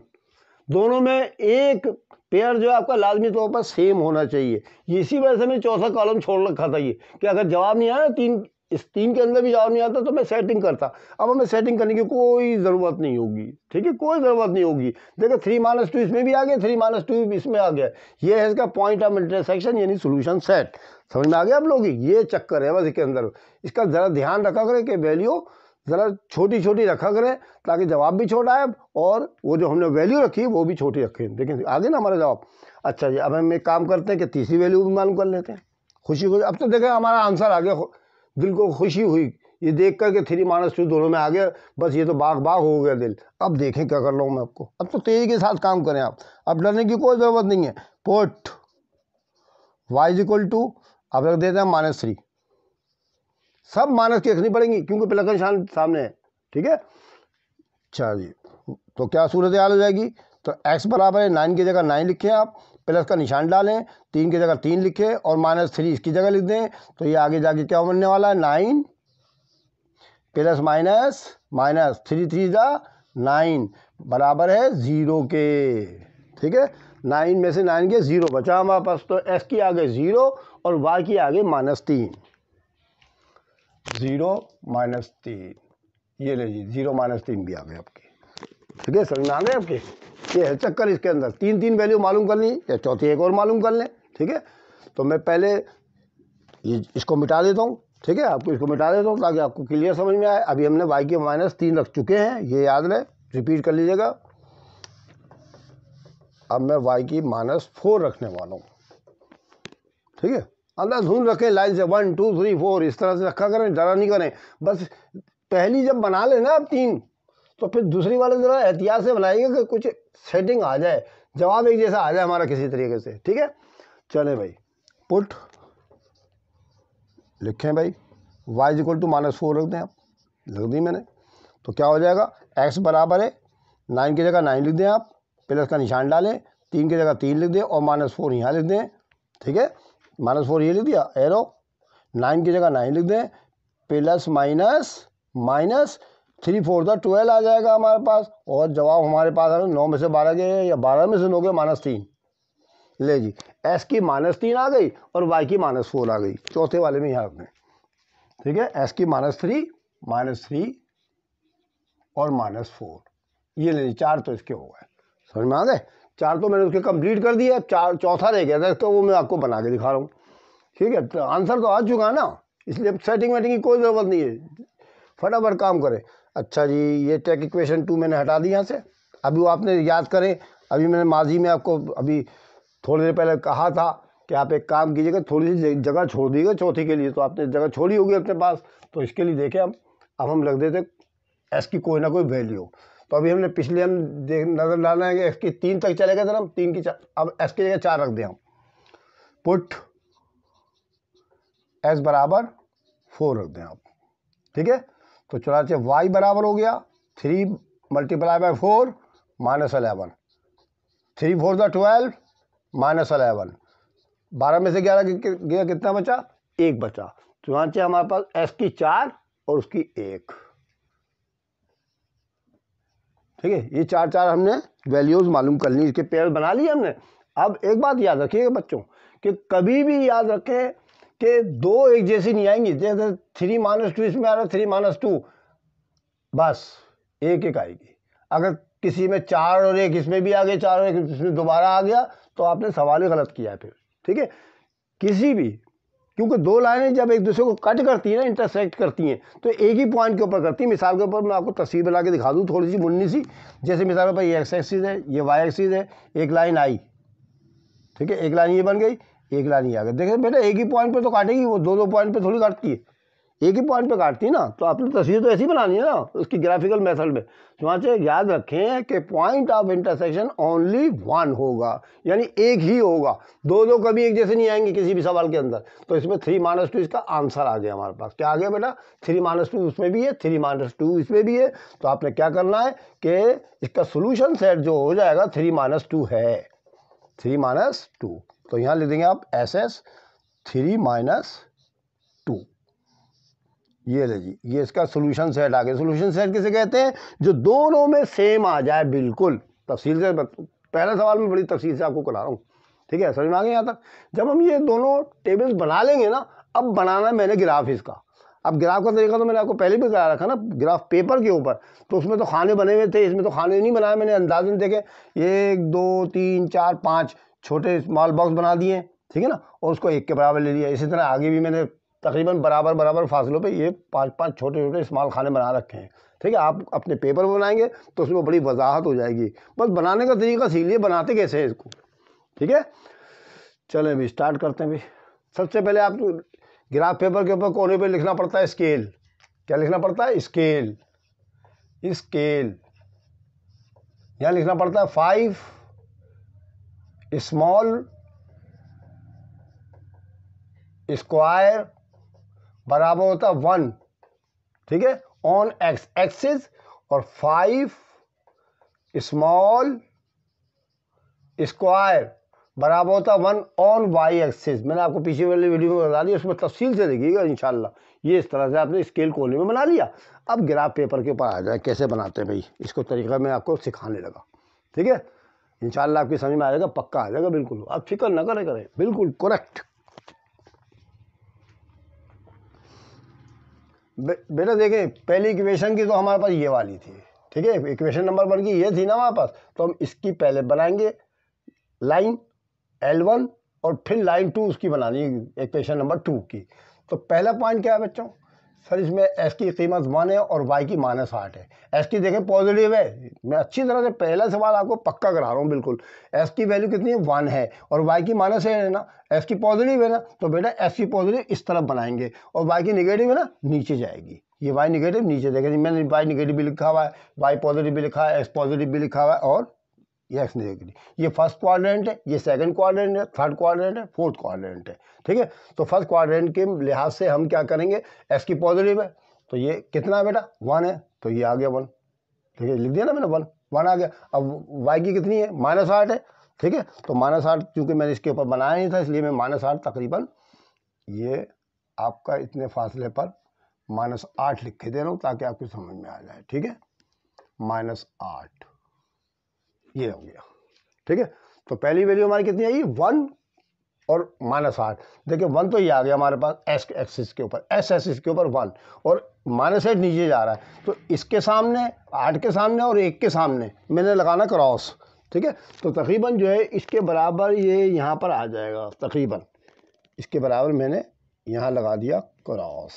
दोनों में एक पेयर जो है आपका लाजमी तौर पर सेम होना चाहिए। इसी वजह से मैंने चौथा कॉलम छोड़ रखा था ये, कि अगर जवाब नहीं आया इस 3 के अंदर भी जवाब नहीं आता तो मैं सेटिंग करता। अब हमें सेटिंग करने की कोई ज़रूरत नहीं होगी, ठीक है, कोई ज़रूरत नहीं होगी। देखो 3 -2 इसमें भी आ गया, 3 -2 इसमें आ गया, ये है इसका पॉइंट ऑफ इंटरसेक्शन, यानी सोल्यूशन सेट। समझ में आ गया आप लोग, ये चक्कर है बस इसके अंदर। इसका ज़रा ध्यान रखा करें कि वैल्यू ज़रा छोटी छोटी रखा करें, ताकि जवाब भी छोटा है और वो जो हमने वैल्यू रखी वो भी छोटी रखें। देखें आगे ना हमारा जवाब। अच्छा जी, अब हम एक काम करते हैं कि तीसरी वैल्यू भी मालूम कर लेते हैं। खुशी खुशी, अब तो देखें हमारा आंसर आ गया, दिल को खुशी हुई ये देख कर के 3 -2 दोनों में आ गया, बस ये तो बाग बाग हो गया दिल। अब देखें क्या कर रहा हूँ मैं आपको, अब तो तेज़ी के साथ काम करें आप, अब डरने की कोई ज़रूरत नहीं है। Put y is equal to, अब रख देते हैं -3, सब माइनस की रखनी पड़ेंगी क्योंकि प्लस का निशान सामने है, ठीक है। अच्छा जी, तो क्या सूरत हाल हो जाएगी, तो x बराबर है 9 की जगह 9 लिखें आप, प्लस का निशान डालें, 3 की जगह 3 लिखें और -3 इसकी जगह लिख दें। तो ये आगे जाके क्या बनने वाला है, 9 प्लस माइनस माइनस 3 3 जा 9 बराबर है 0 के, ठीक है। 9 में से 9 के 0 बचा हमारे पास, तो x की आगे 0 और y की आगे -3, 0 -3, ये ले जी 0 -3 भी आ गए आपके, ठीक है, समझ में आ गए आपके। ये है चक्कर इसके अंदर, 3 वैल्यू मालूम कर ली, या चौथी एक और मालूम कर लें, ठीक है। तो मैं पहले ये इसको मिटा देता हूँ, ठीक है, आपको इसको मिटा देता हूँ ताकि आपको क्लियर समझ में आए। अभी हमने y के -3 रख चुके हैं, ये याद रहे, रिपीट कर लीजिएगा। अब मैं y की -4 रखने वाला हूँ, ठीक है। अंदर धुन रखें लाइन से, 1 2 3 4 इस तरह से रखा करें, डरा नहीं करें। बस पहली जब बना लेना आप 3, तो फिर दूसरी वाले ज़रा एहतियात से बनाइएगा कि कुछ सेटिंग आ जाए, जवाब एक जैसा आ जाए हमारा किसी तरीके से, ठीक है। चलें भाई, पुट लिखें भाई, y इज इक्वल टू -4 रख दें आप, लिख दी मैंने। तो क्या हो जाएगा, x बराबर है 9 की जगह 9 लिख दें आप, प्लस का निशान डालें, 3 की जगह 3 लिख दें और -4 यहाँ लिख दें, ठीक है। -4 ये लिख दिया, एरो 9 की जगह 9 लिख दें, प्लस माइनस माइनस 3 4 12 आ जाएगा हमारे पास, और जवाब हमारे पास है 9 में से 12 गए या 12 में से 9 गए -3। ले जी, s की -3 आ गई और y की -4 आ गई, चौथे वाले में यहाँ रखना, ठीक है। s की -3 और -4, ये ले जी, 4 तो इसके हो गए, समझ में आ गए। 4 तो मैंने उसके कंप्लीट कर दिया, 4 चौथा रह गया था, तो वो मैं आपको बना के दिखा रहा हूँ, ठीक है। तो आंसर तो आ चुका है ना, इसलिए सेटिंग वेटिंग की कोई ज़रूरत नहीं है, फटाफट काम करें। अच्छा जी, ये टेक इक्वेशन 2 मैंने हटा दी यहाँ से। अभी वो आपने याद करें, अभी मैंने माजी में आपको अभी थोड़ी देर पहले कहा था कि आप एक काम कीजिएगा, थोड़ी सी जगह छोड़ दीजिएगा चौथी के लिए, तो आपने जगह छोड़ी होगी अपने पास, तो इसके लिए देखें अब हम रख देते एस की कोई ना कोई वैल्यू। तो अभी हमने पिछले हम नज़र डालना है कि एस की 3 तक चलेगा, सर हम 3 की 4, अब एस की जगह 4 रख दें हम। पुट एस बराबर 4 रख दें आप, ठीक है। तो चला वाई बराबर हो गया 3 × 4 -11, 3 4 12 -11, 12 में से 11 गया, कितना बचा? 1 बचा। तो यहाँ से हमारे पास एस की 4 और उसकी 1, ठीक है। ये 4 4 हमने वैल्यूज मालूम कर ली, इसके पेयर बना लिए हमने। अब एक बात याद रखिएगा बच्चों कि कभी भी याद रखें कि दो एक जैसी नहीं आएंगी। जैसे 3 - 2 इसमें आ रहा है, 3 - 2, बस एक एक आएगी। अगर किसी में 4 और 1 इसमें भी आ गए, 4 और 1 इसमें दोबारा आ गया, तो आपने सवाल ही गलत किया है फिर, ठीक है। किसी भी, क्योंकि दो लाइनें जब एक दूसरे को कट करती हैं ना, इंटरसेक्ट करती हैं, तो एक ही पॉइंट के ऊपर करती हैं। मिसाल के ऊपर मैं आपको तस्वीर बना के दिखा दूँ थोड़ी सी मुन्नी सी। जैसे मिसाल के ऊपर ये एक्स एक्सिस है, ये वाई एक्सिस है, एक लाइन आई, ठीक है, एक लाइन ये बन गई, एक लाइन ये आ गई। देखिए बेटा एक ही पॉइंट पे तो काटेगी वो, दो दो पॉइंट पे थोड़ी काटती है, एक ही पॉइंट पे काटती है ना। तो आपने तस्वीर तो ऐसी बनानी है ना उसकी ग्राफिकल मेथड में। तो वहाँ से याद रखें कि पॉइंट ऑफ इंटरसेक्शन ओनली 1 होगा, यानी एक ही होगा, दो दो कभी एक जैसे नहीं आएंगे किसी भी सवाल के अंदर। तो इसमें 3 - 2 इसका आंसर आ गया हमारे पास। क्या आ गया बेटा? 3 - 2 उसमें भी है, 3 - 2 इसमें भी है। तो आपने क्या करना है कि इसका सोल्यूशन सेट जो हो जाएगा 3 - 2 है, 3 - 2। तो यहाँ लिख देंगे आप SS 3 - 2। ये ले जी, ये इसका सोल्यूशन सेट आ गया। सोल्यूशन सेट किसे कहते हैं? जो दोनों में सेम आ जाए बिल्कुल। तफसील से पहले सवाल में बड़ी तफसील से आपको करा रहा हूँ, ठीक है, समझ में आ गया यहाँ तक। जब हम ये दोनों टेबल्स बना लेंगे ना, अब बनाना है मैंने ग्राफ इसका। अब ग्राफ का तरीका तो मैंने आपको पहले भी करा रखा ना, ग्राफ पेपर के ऊपर। तो उसमें तो खाने बने हुए थे, इसमें तो खाने नहीं बनाए मैंने। अंदाजन देखें 1 2 3 4 5 छोटे स्मॉल बॉक्स बना दिए, ठीक है ना, और उसको 1 के बराबर ले लिया। इसी तरह आगे भी मैंने तकरीबन बराबर बराबर फासलों पे ये 5 छोटे छोटे स्मॉल खाने बना रखे हैं, ठीक है। आप अपने पेपर बनाएंगे तो उसमें बड़ी वजाहत हो जाएगी। बस बनाने का तरीका सीख लिए, बनाते कैसे है इसको, ठीक है। चलें अभी स्टार्ट करते हैं। भाई सबसे पहले आप ग्राफ पेपर के ऊपर कोने पे लिखना पड़ता है स्केल। क्या लिखना पड़ता है? स्केल। स्केल यहाँ लिखना पड़ता है 5 स्मॉल स्क्वायर बराबर होता है 1, ठीक है, ऑन एक्स एक्सिस, और 5 स्मॉल स्क्वायर बराबर होता है 1 ऑन वाई एक्सिस। मैंने आपको पीछे वाली वीडियो में बता दिया, उसमें तफसील से देखिएगा इंशाल्लाह। ये इस तरह से आपने स्केल कोने में बना लिया। अब ग्राफ पेपर के ऊपर आ जाए कैसे बनाते हैं भाई, इसको तरीका मैं आपको सिखाने लगा, ठीक है। इंशाल्लाह आपकी समझ में आ जाएगा, पक्का आ जाएगा, बिल्कुल आप फिक्र न करें, बिल्कुल करेक्ट। बेटा देखें पहली इक्वेशन की तो हमारे पास ये वाली थी, ठीक है, इक्वेशन नंबर 1 की ये थी ना हमारे पास। तो हम इसकी पहले बनाएंगे लाइन L1 और फिर लाइन 2 उसकी बनानी है इक्वेशन नंबर 2 की। तो पहला पॉइंट क्या है बच्चों? सर इसमें S की कीमत 1 है और Y की -8 है। S की देखें पॉजिटिव है, मैं अच्छी तरह से पहला सवाल आपको पक्का करा रहा हूँ बिल्कुल। S की वैल्यू कितनी है? 1 है, और Y की -8 है ना, S की पॉजिटिव है ना, तो बेटा S की पॉजिटिव इस तरफ बनाएंगे, और Y की निगेटिव है ना, नीचे जाएगी। ये Y निगेटिव नीचे देखें, मैंने Y निगेटिव भी लिखा हुआ है, Y पॉजिटिव भी लिखा है, S पॉजिटिव भी लिखा हुआ है, और ये एक्स निगेटिव। ये फर्स्ट क्वाड्रेंट है, ये सेकंड क्वाड्रेंट है, थर्ड क्वाड्रेंट है, फोर्थ क्वाड्रेंट है, ठीक है। तो फर्स्ट क्वाड्रेंट के लिहाज से हम क्या करेंगे? एक्स की पॉजिटिव है तो ये कितना है बेटा? 1 है, तो ये आ गया 1, ठीक है, लिख दिया ना मैंने 1 आ गया। अब वाई की कितनी है? -8 है, ठीक है। तो -8 चूँकि मैंने इसके ऊपर बनाया नहीं था, इसलिए मैं -8 तकरीबन ये आपका इतने फासले पर -8 लिख के दे रहा हूँ ताकि आपको समझ में आ जाए, ठीक है। -8 ये हो गया, ठीक है। तो पहली वैल्यू हमारी कितनी आई? 1 और -8। देखिए 1 तो ये आ गया हमारे पास एस एक्सिस के ऊपर, एस एक्सिस के ऊपर 1, और -8 नीचे जा रहा है। तो इसके सामने 8 के सामने और 1 के सामने मैंने लगाना क्रॉस, ठीक है। तो तकरीबन जो है इसके बराबर ये यहाँ पर आ जाएगा, तकरीबन इसके बराबर मैंने यहाँ लगा दिया क्रॉस,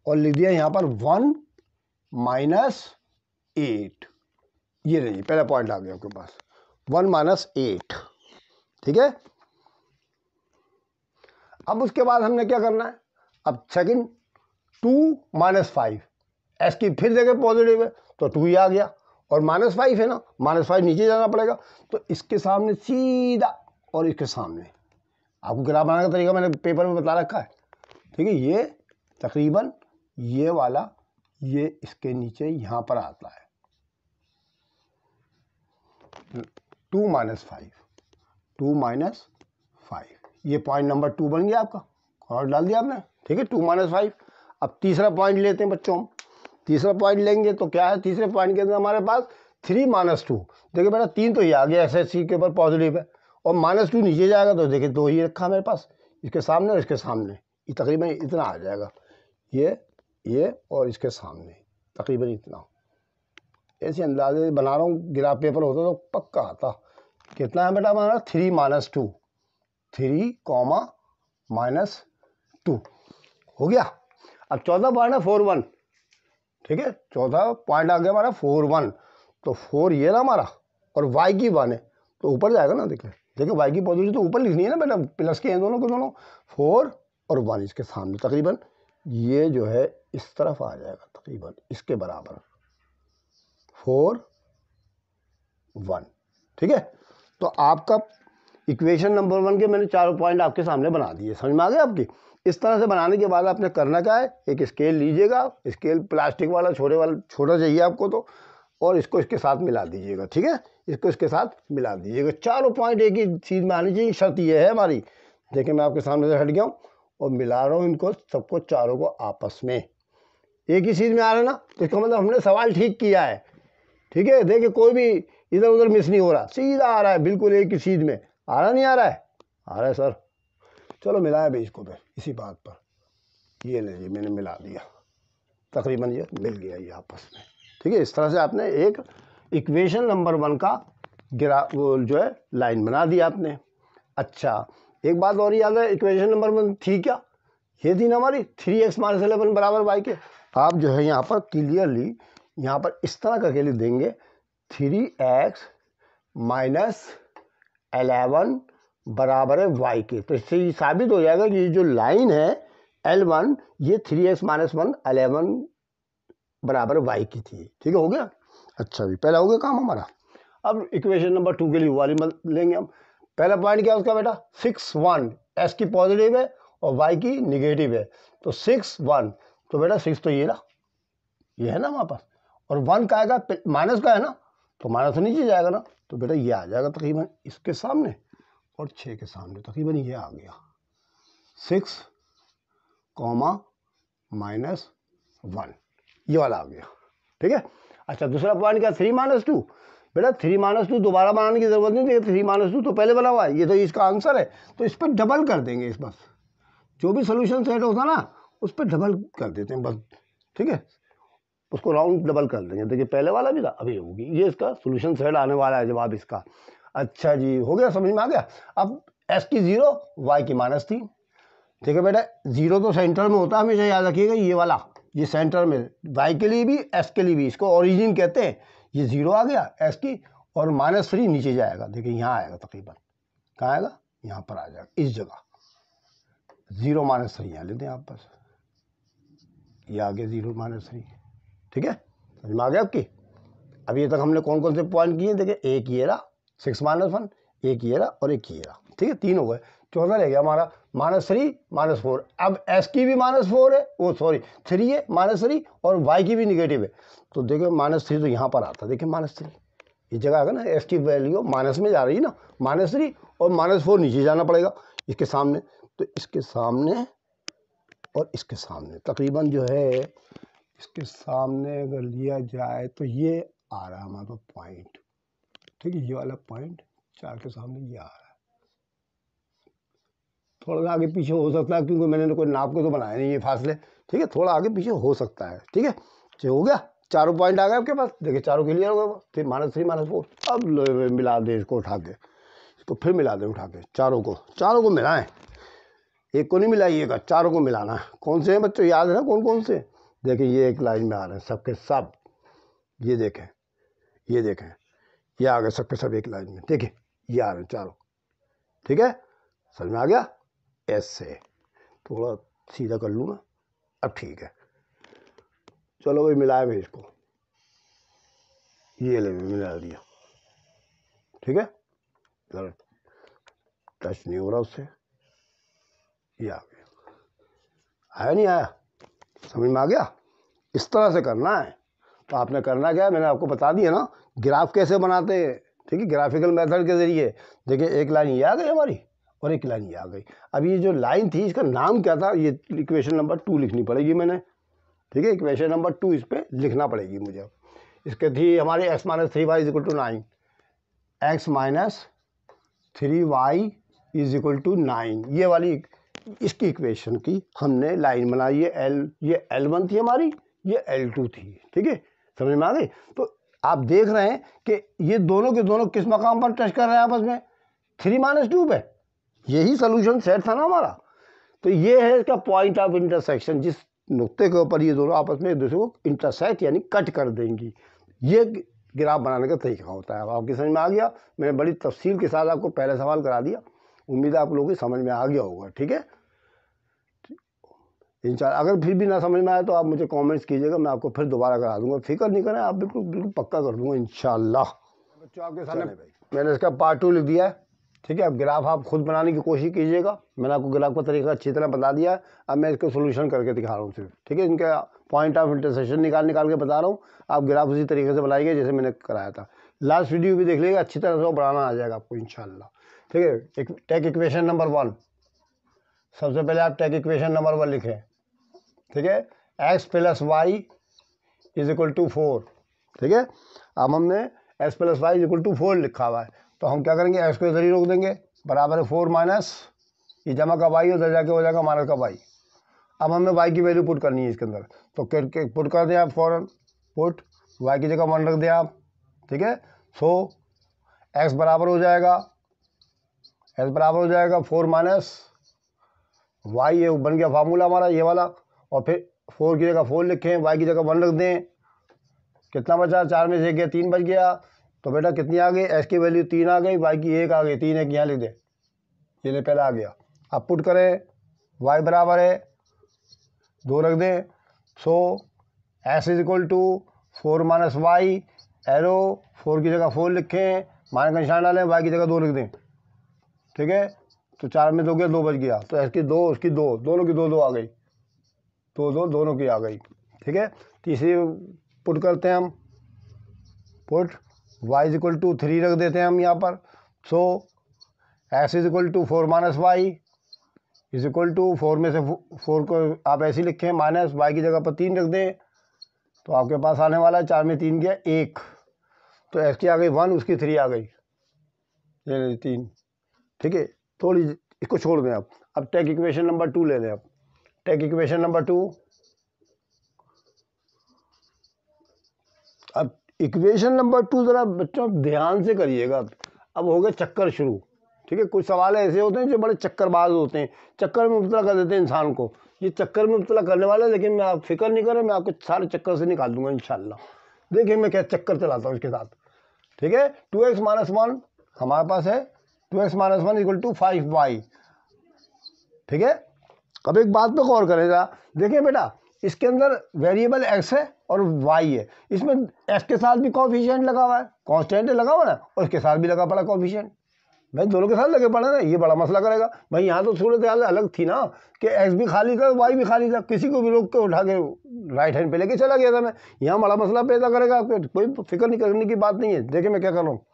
और लिख दिया यहाँ पर 1 - 8। ये रही पहला पॉइंट आ गया आपके पास, 1 - 8, ठीक है। अब उसके बाद हमने क्या करना है? अब सेकंड 2 - 5, एस की फिर जगह पॉजिटिव है तो 2 ही आ गया, और -5 है ना, -5 नीचे जाना पड़ेगा। तो इसके सामने सीधा और इसके सामने, आपको ग्राफ बनाने का तरीका मैंने पेपर में बता रखा है, ठीक है। ये तकरीबन ये वाला ये इसके नीचे यहाँ पर आता है, 2 माइनस 5, 2 माइनस 5, ये पॉइंट नंबर 2 बन गया आपका, और डाल दिया आपने, ठीक है, 2 माइनस 5। अब तीसरा पॉइंट लेते हैं बच्चों, हम तीसरा पॉइंट लेंगे तो क्या है, तीसरे पॉइंट के अंदर हमारे पास 3 माइनस 2, देखिए बेटा 3 तो ये आ गया SHC के ऊपर पॉजिटिव है, और -2 नीचे जाएगा तो देखिए 2 ही रखा मेरे पास, इसके सामने और इसके सामने, ये तकरीबन इतना आ जाएगा, ये और इसके सामने तकरीबन इतना। ऐसे अंदाजे बना रहा हूँ, ग्राफ पेपर होता तो पक्का आता। कितना है बेटा हमारा, 3 माइनस 2, 3 माइनस 2 हो गया। अब चौथा पॉइंट है 4 1, ठीक है, चौथा पॉइंट आ गया हमारा 4 1, तो 4 ये ना हमारा, और y की 1 है तो ऊपर जाएगा ना, देखिए y की पॉजिटिव तो ऊपर लिखनी है ना बेटा, प्लस के हैं दोनों को दोनों, 4 और 1 इसके सामने, तकरीबन ये जो है इस तरफ आ जाएगा, तकरीबन इसके बराबर 4 1, ठीक है। तो आपका इक्वेशन नंबर 1 के मैंने चारों पॉइंट आपके सामने बना दिए, समझ में आ गया आपकी। इस तरह से बनाने के बाद आपने करना क्या है, एक स्केल लीजिएगा, स्केल प्लास्टिक वाला छोटा चाहिए आपको तो, और इसको इसके साथ मिला दीजिएगा, ठीक है, इसको इसके साथ मिला दीजिएगा। चारों पॉइंट एक ही चीज़ में आनी चाहिए, शर्त ये है हमारी। देखिए मैं आपके सामने से हट गया हूँ और मिला रहा हूँ इनको सबको, चारों को आपस में एक ही चीज़ में आ रहा है ना, तो इसका मतलब हमने सवाल ठीक किया है, ठीक है। देखिए कोई भी इधर उधर मिस नहीं हो रहा, सीधा आ रहा है, बिल्कुल एक ही चीज़ में आ रहा, नहीं आ रहा है, आ रहा है सर। चलो मिलाया भाई इसको फिर इसी बात पर, ये लीजिए मैंने मिला दिया, तकरीबन ये मिल गया ये आपस में, ठीक है। इस तरह से आपने एक इक्वेशन नंबर 1 का वो जो है लाइन बना दी आपने। अच्छा एक बात और याद है, इक्वेशन नंबर 1 थी क्या, ये थी ना हमारी 3x माइनस 11 बराबर y के। आप जो है यहाँ पर क्लियरली यहाँ पर इस तरह करके लिख देंगे 3x माइनस 11 बराबर है y के, तो इससे ये साबित हो जाएगा कि ये जो लाइन है L1 ये 3x माइनस 1 11 बराबर y की थी, ठीक है, हो गया। अच्छा भी पहला हो गया काम हमारा। अब इक्वेशन नंबर 2 के लिए वाली लेंगे हम। पहला पॉइंट क्या है उसका बेटा, 6 1, s की पॉजिटिव है और y की निगेटिव है, तो 6 1, तो बेटा 6 तो ये ना, ये है ना हमारे पास, और 1 का आएगा माइनस का है ना, तो माइनस नीचे जाएगा ना, तो बेटा ये आ जाएगा तकरीबन इसके सामने और 6 के सामने, तकरीबन ये आ गया 6 माइनस 1, ये वाला आ गया, ठीक है। अच्छा दूसरा पॉइंट क्या, 3 माइनस 2, बेटा 3 माइनस 2 दोबारा बनाने की जरूरत नहीं, 3 माइनस 2 तो पहले बना हुआ है, ये तो इसका आंसर है, तो इस पर डबल कर देंगे, इस बस जो भी सोल्यूशन सेट होता ना उस पर डबल कर देते हैं बस, ठीक है, उसको राउंड डबल कर देंगे। देखिए पहले वाला भी था, अभी होगी, ये इसका सोल्यूशन सेट आने वाला है जवाब इसका। अच्छा जी हो गया, समझ में आ गया। अब s की 0 y की -3, ठीक है बेटा, 0 तो सेंटर में होता है, हमेशा याद रखिएगा ये वाला, ये सेंटर में y के लिए भी s के लिए भी, इसको ओरिजिन कहते हैं। ये 0 आ गया s की, और -3 नीचे जाएगा, देखिए यहाँ आएगा तकरीबन, कहाँ आएगा, यहाँ पर आ जाएगा इस जगह, 0 -3 यहाँ लेते हैं आप बस, ये आ गया 0 -3, ठीक है, समझ में आ गया आपकी। अब ये तक हमने कौन कौन से पॉइंट किए, देखिए एक ये रहा 6 - 1, एक ये रहा और एक ये रहा, ठीक है, 3 हो गए। चौथा रह गया हमारा -3 -4, अब s की भी -4 है, वो सॉरी 3 है -3, और y की भी निगेटिव है, तो देखिए -3 तो यहाँ पर आता है, देखिए -3 इस जगह आएगा ना, s की वैल्यू माइनस में जा रही है ना, -3 और -4 नीचे जाना पड़ेगा इसके सामने, तो इसके सामने और इसके सामने तकरीबन जो है, इसके सामने अगर लिया जाए तो ये आ रहा है हमारा पॉइंट, ठीक है, ये वाला पॉइंट 4 के सामने ये आ रहा है, थोड़ा सा आगे पीछे हो सकता है क्योंकि मैंने कोई नाप के तो बनाया नहीं ये फासले, ठीक है, थोड़ा आगे पीछे हो सकता है, ठीक है। जो हो गया, चारों पॉइंट आ गए आपके पास, देखिए चारों क्लियर हो गए, फिर -3 -4। अब मिला दे इसको उठा के, इसको फिर मिला दे उठा के, चारों को मिलाएं, एक को नहीं मिलाइएगा, चारों को मिलाना है। कौन से हैं बच्चों, याद है ना कौन कौन से, देखिए ये एक लाइन में आ रहे हैं सबके सब, ये देखें ये आ गए सबके सब एक लाइन में, देखिए ये आ रहे हैं चारों, ठीक है, समझ में आ गया। ऐसे थोड़ा सीधा कर लूँ ना, अब ठीक है, चलो भाई मिलाए भाई इसको, ये ले मिला दिया, ठीक है, टच नहीं हो रहा उससे, ये आ गया, आया नहीं आया, समझ में आ गया। इस तरह से करना है। तो आपने करना क्या है, मैंने आपको बता दिया ना, ग्राफ कैसे बनाते हैं, ठीक है, ग्राफिकल मेथड के ज़रिए। देखिए एक लाइन ये आ गई हमारी और एक लाइन ये आ गई। अब ये जो लाइन थी इसका नाम क्या था, ये इक्वेशन नंबर 2 लिखनी पड़ेगी मैंने, ठीक है, इक्वेशन नंबर 2 इस पर लिखना पड़ेगी मुझे। इसके थी हमारी x minus 3y is equal to 9, x minus 3y is equal to 9, ये वाली इसकी इक्वेशन की हमने लाइन बनाई है। ये L1 थी हमारी, ये L2 थी, ठीक है, समझ में आ गई। तो आप देख रहे हैं कि ये दोनों के दोनों किस मकाम पर टच कर रहे हैं आपस में, 3-2 पे। यही सोल्यूशन सेट था ना हमारा। तो ये है इसका पॉइंट ऑफ इंटरसेक्शन, जिस नुक्ते के ऊपर ये दोनों आपस में एक दूसरे को इंटरसेक्ट यानी कट कर देंगी। ये ग्राफ बनाने का तरीका होता है। अब आपकी समझ में आ गया। मैंने बड़ी तफसील के साथ आपको पहले सवाल करा दिया, उम्मीद है आप लोगों की समझ में आ गया होगा, ठीक है। इंशाल्लाह अगर फिर भी ना समझ में आए तो आप मुझे कमेंट्स कीजिएगा, मैं आपको फिर दोबारा करा दूंगा, फिक्र नहीं करें आप, बिल्कुल बिल्कुल पक्का कर दूंगा इंशाल्लाह। बच्चों आपके सामने मैंने इसका पार्ट 2 लिख दिया है, ठीक है। अब ग्राफ आप खुद बनाने की कोशिश कीजिएगा, मैंने आपको ग्राफ का तरीका अच्छी तरह बता दिया है। अब मैं इसको सोल्यूशन करके दिखा रहा हूँ सिर्फ, ठीक है। इनका पॉइंट ऑफ इंटरसेक्शन निकाल के बता रहा हूँ, आप ग्राफ उसी तरीके से बनाइएगा जैसे मैंने कराया था। लास्ट वीडियो भी देख लीजिएगा, अच्छी तरह से वो बनाना आ जाएगा आपको इंशाल्लाह, ठीक है। टेक इक्वेशन नंबर 1, सबसे पहले आप टेक इक्वेशन नंबर 1 लिखें, ठीक है। x plus y is equal to 4, ठीक है। अब हमने x plus y is equal to 4 लिखा हुआ है, तो हम क्या करेंगे, x को इधर ही रोक देंगे, बराबर है 4 माइनस ये जमा का y, उधर जाके हो जाएगा माइनस का y। अब हमें y की वैल्यू पुट करनी है इसके अंदर, तो करके पुट कर दें आप फौरन, पुट y की जगह 1 रख दें आप, ठीक है। सो x बराबर हो जाएगा, x बराबर हो जाएगा 4 माइनस y, ये बन गया फार्मूला हमारा ये वाला। और फिर 4 की जगह 4 लिखें, y की जगह 1 रख दें, कितना बचा, 4 में से 1 गया, 3 बच गया। तो बेटा कितनी आ गई, x की वैल्यू 3 आ गई, y की 1 आ गई, 3 1 यहाँ लिख दे, ये ले पहला आ गया। अब पुट करें, y बराबर है 2 रख दें। So s is equal to 4 minus y, arrow 4 की जगह 4 लिखें, माइनस का निशान डालें, y की जगह 2 लिख दें, ठीक है। तो 4 में 2 गया, 2 बच गया, तो s की 2 उसकी 2, दोनों की 2 2 आ गई, 2 2 दोनों की आ गई, ठीक है। तीसरी पुट करते हैं हम, put y is equal to 3 रख देते हैं हम यहाँ पर। So s is equal to 4 minus y is equal to 4 में से 4 को आप ऐसे ही लिखें, माइनस y की जगह पर 3 रख दें, तो आपके पास आने वाला है 4 में 3 गया 1, तो s की आ गई 1, उसकी 3 आ गई, ये 3, ठीक है। थोड़ी इसको छोड़ दें आप। अब टेक इक्वेशन नंबर 2 ले लें आप, टेक इक्वेशन नंबर 2। अब इक्वेशन नंबर 2 जरा बच्चों ध्यान से करिएगा। अब हो गए चक्कर शुरू, ठीक है। कुछ सवाल ऐसे होते हैं जो बड़े चक्करबाज होते हैं, चक्कर में मुब्तला कर देते हैं इंसान को। ये चक्कर में मुब्तला करने वाले, लेकिन मैं आप फिक्र नहीं करें, मैं आपको सारे चक्कर से निकाल दूंगा इंशाल्लाह। देखिए मैं क्या चक्कर चलाता हूँ इसके साथ, ठीक है। 2x माइनस 1 हमारे पास है, 2x minus 1 equal to 5y, ठीक है। अब एक बात पे गौर करेगा, देखिए बेटा इसके अंदर वेरिएबल x है और y है, इसमें x के साथ भी कोफिशिएंट लगा हुआ है, कांस्टेंट लगा हुआ ना, और इसके साथ भी लगा पड़ा कोफिशिएंट। भाई दोनों के साथ लगे पड़े ना, ये बड़ा मसला करेगा। भाई यहाँ तो सूरत हाल अलग थी ना कि x भी खाली था, y भी खाली था, किसी को भी रोक के उठा के राइट हैंड पे लेके चला गया था मैं। यहाँ बड़ा मसला पैदा करेगा, आपको कोई फिक्र नहीं करने की बात नहीं है। देखिए मैं क्या कर रहा हूँ,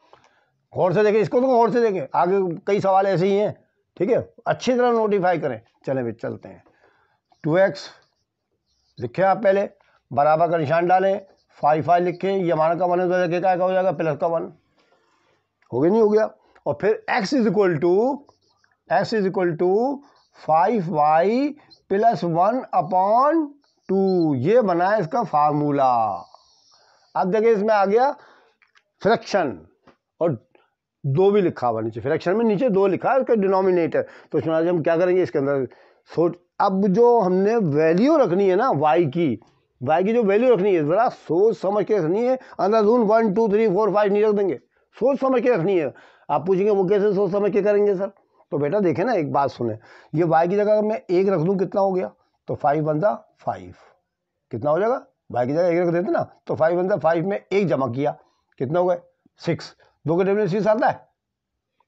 गौर से देखें इसको, तो गौर से देखें, आगे कई सवाल ऐसे ही हैं, ठीक है। अच्छी तरह नोटिफाई करें। चलें भी चलते हैं। 2x लिखे आप पहले, बराबर का निशान डालें, 5 लिखें, ये हमारा का 1 है, तो क्या हो जाएगा, प्लस का 1 हो गया, नहीं हो गया। और फिर x is equal to 5y plus 1 upon 2, ये बना है इसका फार्मूला। अब देखिए इसमें आ गया फ्रैक्शन, और 2 भी लिखा हुआ नीचे, फ्रैक्शन में नीचे 2 लिखा है उसका डिनोमिनेटर। तो इसमें आज हम क्या करेंगे, इसके अंदर सोच, अब जो हमने वैल्यू रखनी है ना y की जो वैल्यू रखनी है, ज़रा सोच समझ के रखनी है। अंदाज़ून 1 2 3 4 5 नहीं रख देंगे, सोच समझ के रखनी है। आप पूछेंगे वो कैसे सोच समझ के करेंगे सर, तो बेटा देखें ना, एक बात सुने, ये y की जगह मैं 1 रख दूँ कितना हो गया, तो 5 बनता 5, कितना हो जाएगा, y की जगह 1 रख देते ना, तो 5 बनता 5 में 1 जमा किया, कितना हो गए 6, 2 के टेबल में 6 आता है,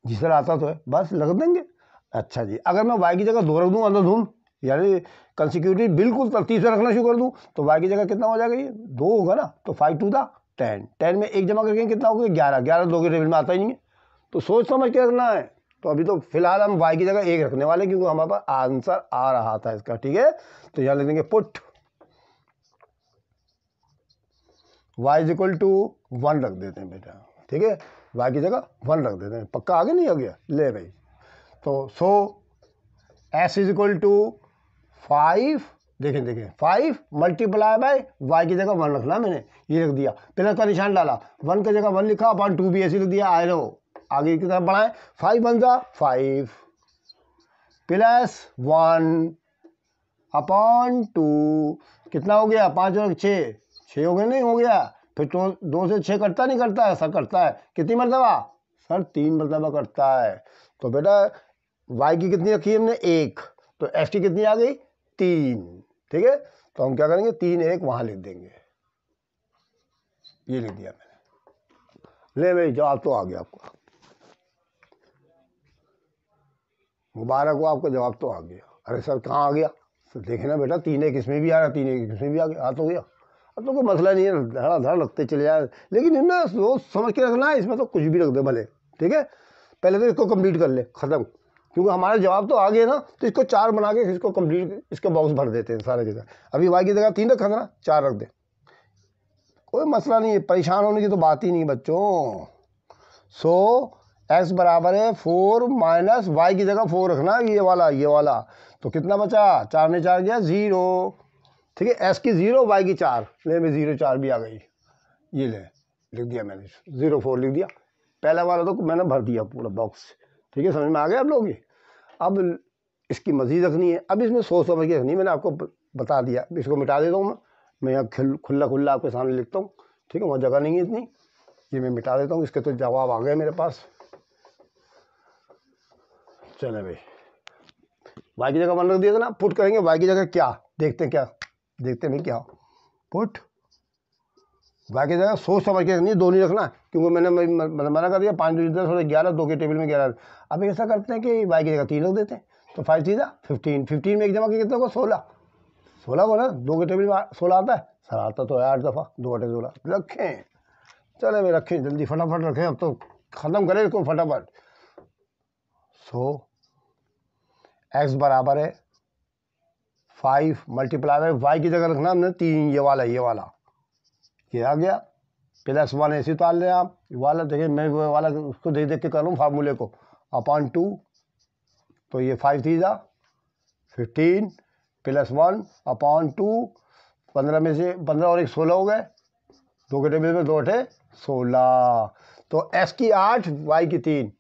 जिस तरह आता तो है, बस लग देंगे। अच्छा जी, अगर मैं y की जगह 2 रख दूँ अंधाधुन, यानी कंसिक्यूटिव बिल्कुल तरतीब से रखना शुरू कर दूँ, तो y की जगह कितना हो जाएगा, ये 2 होगा ना, तो 5 2 था 10 10 में एक जमा करके कितना होगा 11 11 दो के टेबल में आता ही नहीं है, तो सोच समझ के रखना है। तो अभी तो फिलहाल हम y की जगह 1 रखने वाले क्योंकि हमारे पास आंसर आ रहा था इसका, ठीक है। तो यहाँ लिख देंगे put y is equal to 1 रख देते हैं बेटा, ठीक है, y की जगह 1 रख देते हैं, पक्का आगे नहीं हो गया, ले भाई। तो सो s इज इक्वल टू 5, देखें 5 मल्टीप्लाई बाय y की जगह 1 रखना, मैंने ये रख दिया, प्लस का निशान डाला, 1 की जगह 1 लिखा, अपॉन 2 भी ऐसे लिख दिया, आए रहो आगे की तरफ बढ़ाएं, 5 1 जा 5 प्लस 1 अपॉन 2 कितना हो गया 5 और 6 हो गया, नहीं हो गया, फिर तो 2 से 6 कटता नहीं करता है सर, करता है कितनी मरतबा सर 3 मरतबा करता है। तो बेटा y की कितनी रखी है हमने 1, तो s की कितनी आ गई 3, ठीक है। तो हम क्या करेंगे 3 1 वहां लिख देंगे, ये लिख दिया मैंने, ले भाई जवाब तो आ गया आपको, मुबारक हो आपको, जवाब तो आ गया। अरे सर कहाँ आ गया, तो देखे ना बेटा 3 1 इसमें भी आ रहा, 3 1 इसमें भी आ गया, आ तो गया, अब तो कोई मसला नहीं है, धड़ाधड़ लगते चले जाए, लेकिन इनमें सोच समझ के रखना है, इसमें तो कुछ भी रख दे भले, ठीक है। पहले तो इसको कंप्लीट कर ले, ख़त्म, क्योंकि हमारा जवाब तो आ गया ना, तो इसको 4 बना के इसको कंप्लीट, इसके बॉक्स भर देते हैं सारे जगह। अभी y की जगह 3 रखा था ना, 4 रख दे, कोई मसला नहीं है, परेशान होने की तो बात ही नहीं बच्चों। सो x बराबर है 4 माइनस y की जगह 4 रखना, ये वाला, तो कितना बचा 4 में 4 गया 0, ठीक है, s की 0 y की 4, ले में 0 4 भी आ गई, ये ले लिख दिया मैंने 0 4 लिख दिया, पहला वाला तो मैंने भर दिया पूरा बॉक्स, ठीक है, समझ में आ गया आप लोग ये। अब इसकी मज़ीद रखनी है, अब इसमें सोच समझ के रखनी है, मैंने आपको बता दिया, इसको मिटा देता हूँ मैं यहाँ खुला आपके सामने लिखता हूँ, ठीक है, वहाँ जगह नहीं है इतनी, ये मैं मिटा देता हूँ, इसके तो जवाब आ गए मेरे पास। चले भाई y की जगह 1 रख दिया था ना, पुट करेंगे y की जगह क्या, देखते हैं क्या पुट y की जगह सोच समझ के रखनी, 2 नहीं रखना, क्योंकि मैंने मना कर दिया 5 2 थोड़े 11 2 के टेबल में 11। अब ऐसा करते हैं कि y की जगह 3 रख देते हैं, तो 5 3 15 15 में एक जमा कितना होगा 16 को ना 2 के टेबल में 16 आता है सर, आता तो है 8 दफ़ा, 2 8 16 रखें, चले भाई रखें जल्दी फटाफट रखें, अब तो ख़त्म करें इसको फटाफट। सो x बराबर है 5 मल्टीप्लाई बाय y की जगह रखना हमने 3, ये वाला ये आ गया, प्लस 1 ऐसे उतार लें आप, वाला देखिए मैं वो वाला उसको देख के कर रहा हूँ फार्मूले को, अपॉन 2, तो ये 5 3 15 प्लस 1 अपॉन 2, 15 में से 15 और 1 16 हो गए, 2 के टेबल में 2 8 16, तो s की 8 y की 3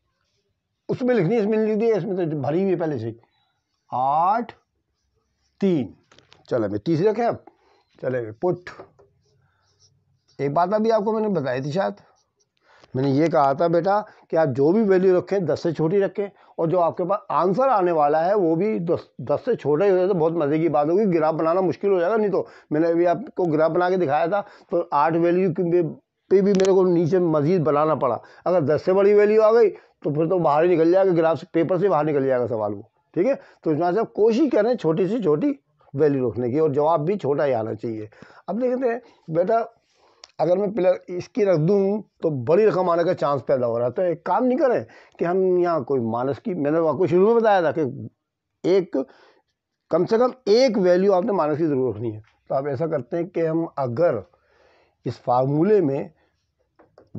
उसमें लिखनी है, इसमें लिख दी है, इसमें तो भरी हुई है पहले से 8 3, चलो मैं तीसरी रखें अब, चले पुट, एक बात अभी आपको मैंने बताई थी शायद, मैंने ये कहा था बेटा कि आप जो भी वैल्यू रखें 10 से छोटी रखें, और जो आपके पास आंसर आने वाला है वो भी 10 से छोटा ही हो जाए तो बहुत मज़े की बात होगी, ग्राफ बनाना मुश्किल हो जाएगा, नहीं तो मैंने अभी आपको ग्राफ बना के दिखाया था, तो 8 वैल्यू पे भी मेरे को नीचे मज़ीद बनाना पड़ा, अगर 10 से बड़ी वैल्यू आ गई तो फिर तो बाहर ही निकल जाएगा, ग्राफ से पेपर से बाहर निकल जाएगा सवाल वो, ठीक है। तो इसमें से कोशिश करें छोटी से छोटी वैल्यू रखने की, और जवाब भी छोटा ही आना चाहिए। अब देखते हैं बेटा, अगर मैं प्लस इसकी रख दूं तो बड़ी रकम आने का चांस पैदा हो रहा है, तो एक काम नहीं करें कि हम यहाँ कोई माइनस की, मैंने आपको शुरू में बताया था कि एक कम से कम एक वैल्यू आपने माइनस की ज़रूर रखनी है। तो आप ऐसा करते हैं कि हम अगर इस फार्मूले में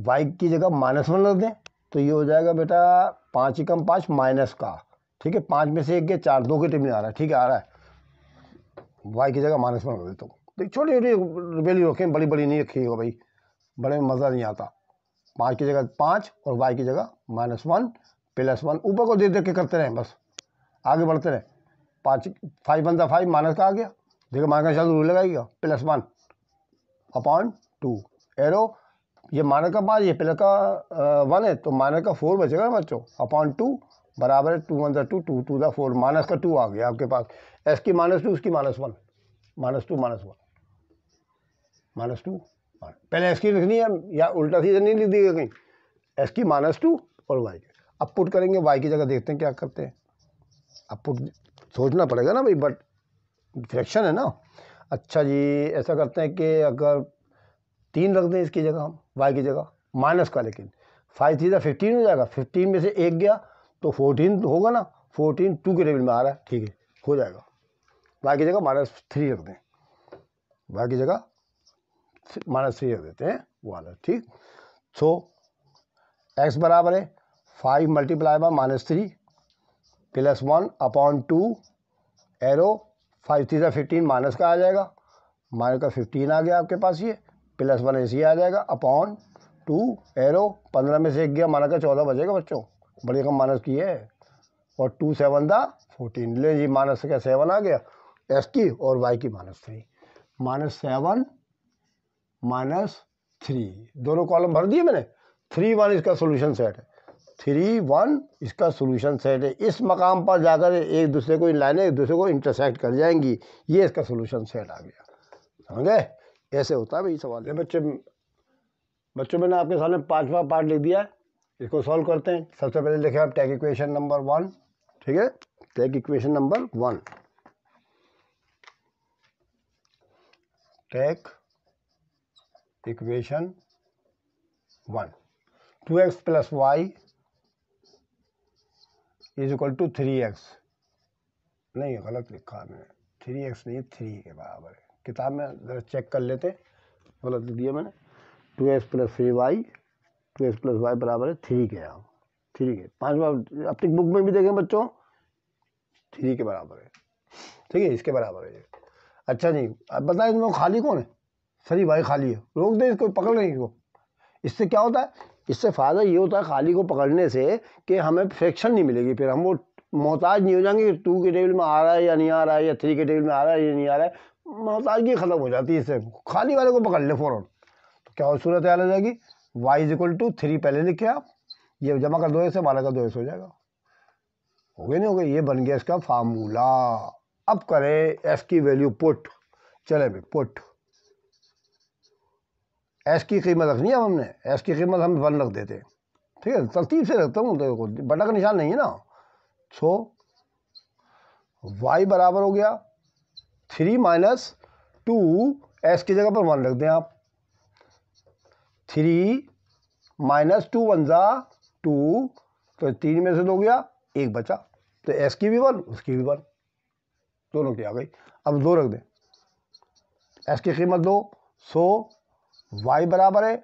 y की जगह -1 रख दें तो ये हो जाएगा बेटा 5 ही कम 5 माइनस का, ठीक है, 5 में से 1 गया 4, 2 के टेबल में आ रहा है, ठीक है, आ रहा है, y की जगह -1 रख देता हूँ, तो छोटी छोटी वैल्यू रखें, बड़ी बड़ी नहीं रखिएगा भाई, बड़े में मज़ा नहीं आता। 5 की जगह 5 और y की जगह -1 प्लस 1, ऊपर को देख के करते रहें, बस आगे बढ़ते रहें, 5 1 5 माइनस का आ गया, देखो माइनस का शायद रूल लगाइएगा, +1 अपॉन 2 एरो, ये माइनस का 5 ये प्लस का 1 है, तो माइनस का 4 बचेगा ना बच्चों, अपॉन 2 बराबर है 2 1 2 2 2 4, माइनस का 2 आ गया आपके पास, s की -2 उसकी -1 -2 -1 -2, पहले s की लिखनी है या उल्टा सीधा नहीं लिख दीजिएगा कहीं, s की -2 और y की, अब पुट करेंगे y की जगह, देखते हैं क्या करते हैं, अब पुट सोचना पड़ेगा ना भाई, बट फ्रैक्शन है ना। अच्छा जी, ऐसा करते हैं कि अगर 3 रख दें इसकी जगह हम, y की जगह माइनस का, लेकिन 5 3 15 हो जाएगा, 15 में से 1 गया तो 14 होगा ना, 14 2 के टेबल में आ रहा है, ठीक है हो जाएगा। y की जगह -3 रख दें, y की जगह -3 रख देते हैं वो वाला, ठीक। सो x बराबर है 5 multiply by -3 plus 1 upon 2 arrow 5 3 15 minus का आ जाएगा, माइनस का 15 आ गया आपके पास, ये प्लस 1 ऐसे ही आ जाएगा अपॉन 2 एरो 15 में से 1 गया, माइनस का 14 बचेगा बच्चों, बड़ी कम माइनस की है, और 2 7 दा 14, ले जी माइनस का 7 आ गया एस की और वाई की -3, -7 -3 दोनों कॉलम भर दिए मैंने। 3 1 इसका सोल्यूशन सेट है, 3 1 इसका सोल्यूशन सेट है। इस मकाम पर जाकर एक दूसरे को इन लाइनें एक दूसरे को इंटरसेक्ट कर जाएंगी, ये इसका सोल्यूशन सेट आ गया, समझ गए। ऐसे होता है भाई सवाल। ये बच्चों मैंने आपके सामने 5वां पार्ट लिख दिया है, इसको सॉल्व करते हैं। सबसे पहले लिखे आप टेक इक्वेशन नंबर 1, ठीक है, take equation number 1, take equation 1, 2x plus y is equal to 3x, नहीं गलत लिखा है मैंने, 3x नहीं 3 के बराबर है, किताब में ज़रा चेक कर लेते, गलत लिख दिया मैंने। 2x plus 3y, 2x plus Y बराबर है 3 के, यहाँ 3 के, 5वां अपनी बुक में भी देखें बच्चों 3 के बराबर है, ठीक है, इसके बराबर है ये। अच्छा जी, अब बताएं इसमें खाली कौन है, सही भाई खाली है, रोक दे इसको, पकड़ लें इसको। इससे क्या होता है, इससे फ़ायदा ये होता है खाली को पकड़ने से कि हमें फ्रैक्शन नहीं मिलेगी, फिर हम वो मोहताज नहीं हो जाएंगे कि 2 के टेबल में आ रहा है या नहीं आ रहा है, या 3 के टेबल में आ रहा है या नहीं आ रहा है, मोहताजगी ख़त्म हो जाती है इससे, खाली वाले को पकड़ ले फ़ौरन। तो क्या सूरत हाल हो जाएगी, y इज इक्वल टू 3 पहले लिखे आप, ये जमा कर दो से माना का 2x हो जाएगा, हो गया नहीं हो गया, ये बन गया इसका फार्मूला। अब करें f की वैल्यू पुट, चले भाई पुट, एस की कीमत रखनी है हमने, एस की कीमत हम 1 रख देते हैं, ठीक है, तरतीब से रखता हूँ, देखो बटा का निशान नहीं है ना। सो y बराबर हो गया 3 माइनस 2, एस की जगह पर 1 रख दें आप, 3 माइनस 2 1 ज़ा 2, तो 3 में से 2 गया 1 बचा, तो एस की भी 1 उसकी भी 1, दोनों की आ गई। अब 2 रख दें, एस की कीमत 2, सो y बराबर है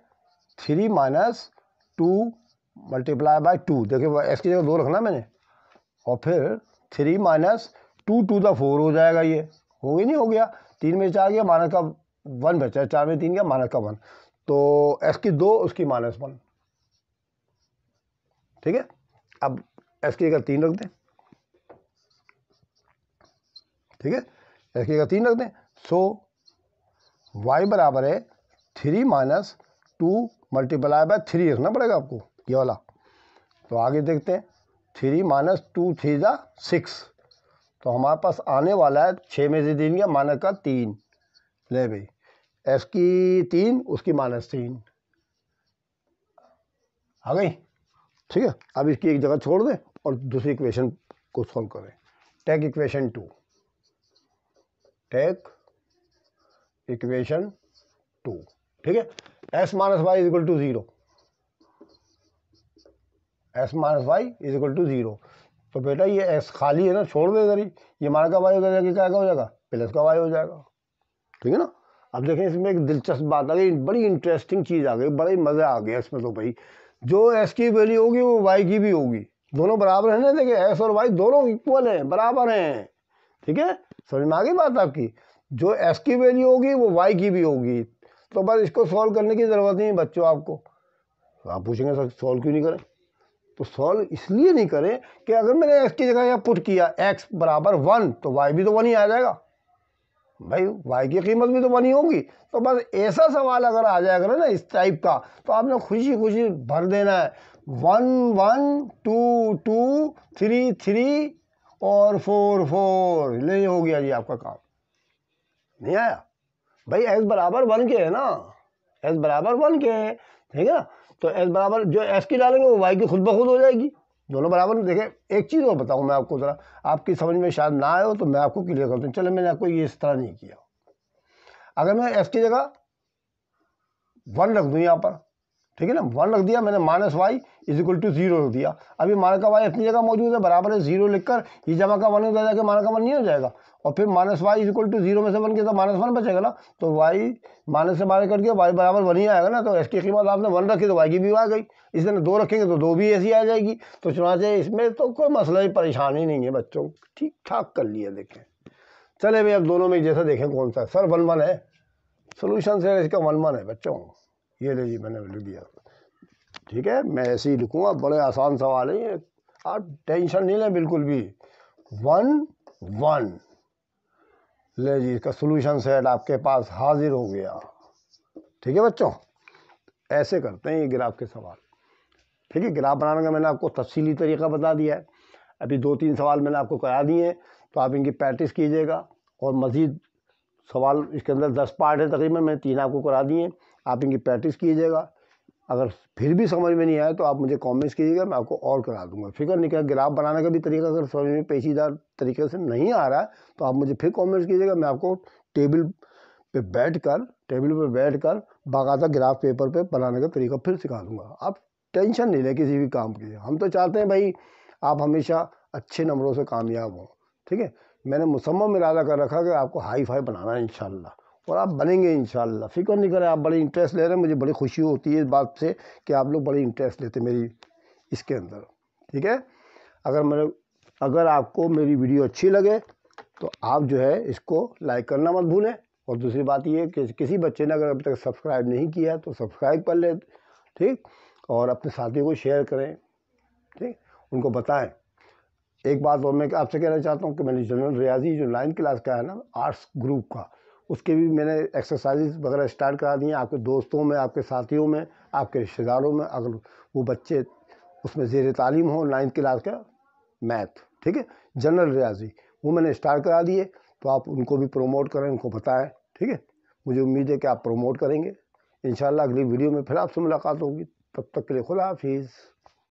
3 माइनस 2 मल्टीप्लाई बाय 2, देखिए एस की जगह 2 रखना मैंने, और फिर 3 माइनस 2 2 दा 4 हो जाएगा, ये हो गई नहीं हो गया, 3 में 4 गया माइनस का 1 बचा, 4 में 3 गया माइनस का 1, तो एस की 2 उसकी -1, ठीक है। अब एस की जगह 3 रख दें, ठीक है, एस की जगह 3 रख दें, सो y बराबर है 3 माइनस 2 मल्टीप्लाई बाय 3 रखना पड़ेगा आपको ये वाला। तो आगे देखते हैं, 3 माइनस 2 3 ज़ा 6, तो हमारे पास आने वाला है 6 में से 3 गया माइनस का 3, ले भाई एस की 3 उसकी -3 आ गई, ठीक है। अब इसकी एक जगह छोड़ दें और दूसरी इक्वेशन को सॉल्व करें, टेक इक्वेशन 2, टेक इक्वेशन 2, ठीक है। s minus y is equal to 0, s minus y is equal to 0, तो बेटा ये s खाली है ना, छोड़ दे इधर ही, ये माइनस का y उधर जाके क्या हो जाएगा, प्लस का y हो जाएगा, ठीक है ना। अब देखें इसमें एक दिलचस्प बात आ गई, बड़ी इंटरेस्टिंग चीज़ आ गई, बड़े मज़ा आ गया इसमें। तो भाई जो s की वैल्यू होगी वो y की भी होगी, दोनों बराबर है ना, देखिए s और y दोनों इक्वल हैं, बराबर हैं, ठीक है, समझ में आ गई बात आपकी। जो s की वैल्यू होगी वो y की भी होगी, तो बस इसको सॉल्व करने की ज़रूरत नहीं बच्चों आपको। तो आप पूछेंगे सर सॉल्व क्यों नहीं करें, तो सॉल्व इसलिए नहीं करें कि अगर मैंने x की जगह यहाँ पुट किया x बराबर 1, तो y भी तो 1 ही आ जाएगा भाई, y की कीमत भी तो 1 ही होगी। तो बस ऐसा सवाल अगर आ जाएगा ना इस टाइप का, तो आपने खुशी खुशी भर देना है 1 1 2 2 3 3 और 4 4, ले हो गया जी आपका काम। नहीं आया भाई, s बराबर 1 के है ना, s बराबर 1 के है, ठीक है ना। तो s बराबर जो s की डालेंगे वो y की खुद ब खुद हो जाएगी, दोनों बराबर। देखें एक चीज़ और बताऊँ मैं आपको, ज़रा आपकी समझ में शायद ना आए हो तो मैं आपको क्लियर करता हूँ। चलो मैंने आपको ये इस तरह नहीं किया, अगर मैं s की जगह 1 रख दूँ यहाँ पर, ठीक है ना, 1 रख दिया मैंने, minus y is equal to 0 रख दिया। अभी माइनस का वाई अपनी जगह मौजूद है, बराबर है 0 लिखकर ये जमा का 1 हो जाएगा, माइनस का 1 नहीं हो जाएगा। और फिर minus y is equal to 0 में से 1 किया तो -1 बचेगा ना, तो वाई माइनस से बाहर करके वाई बराबर 1 ही आएगा ना। तो एस की कीमत आपने 1 रखी तो वाई की भी आ गई, इसलिए 2 रखेंगे तो 2 भी ऐसी आ जाएगी। तो चुनाचे इसमें तो कोई मसला ही परेशानी नहीं है बच्चों, ठीक ठाक कर लिए। देखें चले भाई, अब दोनों में जैसा देखें कौन सा है। सर 1 1 है, सोल्यूशन से इसका 1 1 है बच्चों, ये ले जी मैंने लिख दिया, ठीक है। मैं ऐसे ही लिखूँगा, बड़े आसान सवाल है ये, आप टेंशन नहीं लें बिल्कुल भी। 1 1 ले जी, इसका सोल्यूशन सेट आपके पास हाजिर हो गया, ठीक है बच्चों। ऐसे करते हैं ये ग्राफ के सवाल, ठीक है। ग्राफ बनाने का मैंने आपको तफसीली तरीका बता दिया है। अभी 2-3 सवाल मैंने आपको करा दिए हैं, तो आप इनकी प्रैक्टिस कीजिएगा। और मज़ीद सवाल इसके अंदर 10 पार्ट है तकरीबन, मैंने 3 आपको करा दिए हैं, आप इनकी प्रैक्टिस कीजिएगा। अगर फिर भी समझ में नहीं आया तो आप मुझे कमेंट्स कीजिएगा, मैं आपको और करा दूंगा। फिक्र नहीं कर, ग्राफ बनाने का भी तरीका अगर समझ में पेचीदा तरीके से नहीं आ रहा है तो आप मुझे फिर कमेंट्स कीजिएगा, मैं आपको टेबल पे बैठ कर बाकायदा ग्राफ पेपर पे बनाने का तरीका फिर सिखा दूंगा। आप टेंशन नहीं लें किसी भी काम की, हम तो चाहते हैं भाई आप हमेशा अच्छे नंबरों से कामयाब हों, ठीक है। मैंने मुसम्मम इरादा कर रखा कि आपको हाई फाई बनाना है इंशाल्लाह, और आप बनेंगे इंशाल्लाह। फिक्र नहीं करें, आप बड़े इंटरेस्ट ले रहे हैं, मुझे बड़ी खुशी होती है इस बात से कि आप लोग बड़ी इंटरेस्ट लेते मेरी इसके अंदर, ठीक है। अगर आपको मेरी वीडियो अच्छी लगे तो आप जो है इसको लाइक करना मत भूलें। और दूसरी बात ये कि किसी बच्चे ने अगर अभी तक सब्सक्राइब नहीं किया है तो सब्सक्राइब कर ले, ठीक। और अपने साथियों को शेयर करें, ठीक, उनको बताएं। एक बात और मैं आपसे कहना चाहता हूँ कि मैंने जनरल रियाजी जो 9th क्लास का है ना, आर्ट्स ग्रुप का, उसके भी मैंने एक्सरसाइज वगैरह स्टार्ट करा दिए हैं। आपके दोस्तों में, आपके साथियों में, आपके रिश्तेदारों में, अगर वो बच्चे उसमें ज़ेर तालीम हो 9th क्लास का मैथ, ठीक है, जनरल रियाजी, वो मैंने स्टार्ट करा दिए। तो आप उनको भी प्रमोट करें, उनको बताएं, ठीक है। मुझे उम्मीद है कि आप प्रमोट करेंगे। इंशाल्लाह अगली वीडियो में फिर आपसे मुलाकात होगी, तब तक के लिए खुदा हाफिज़।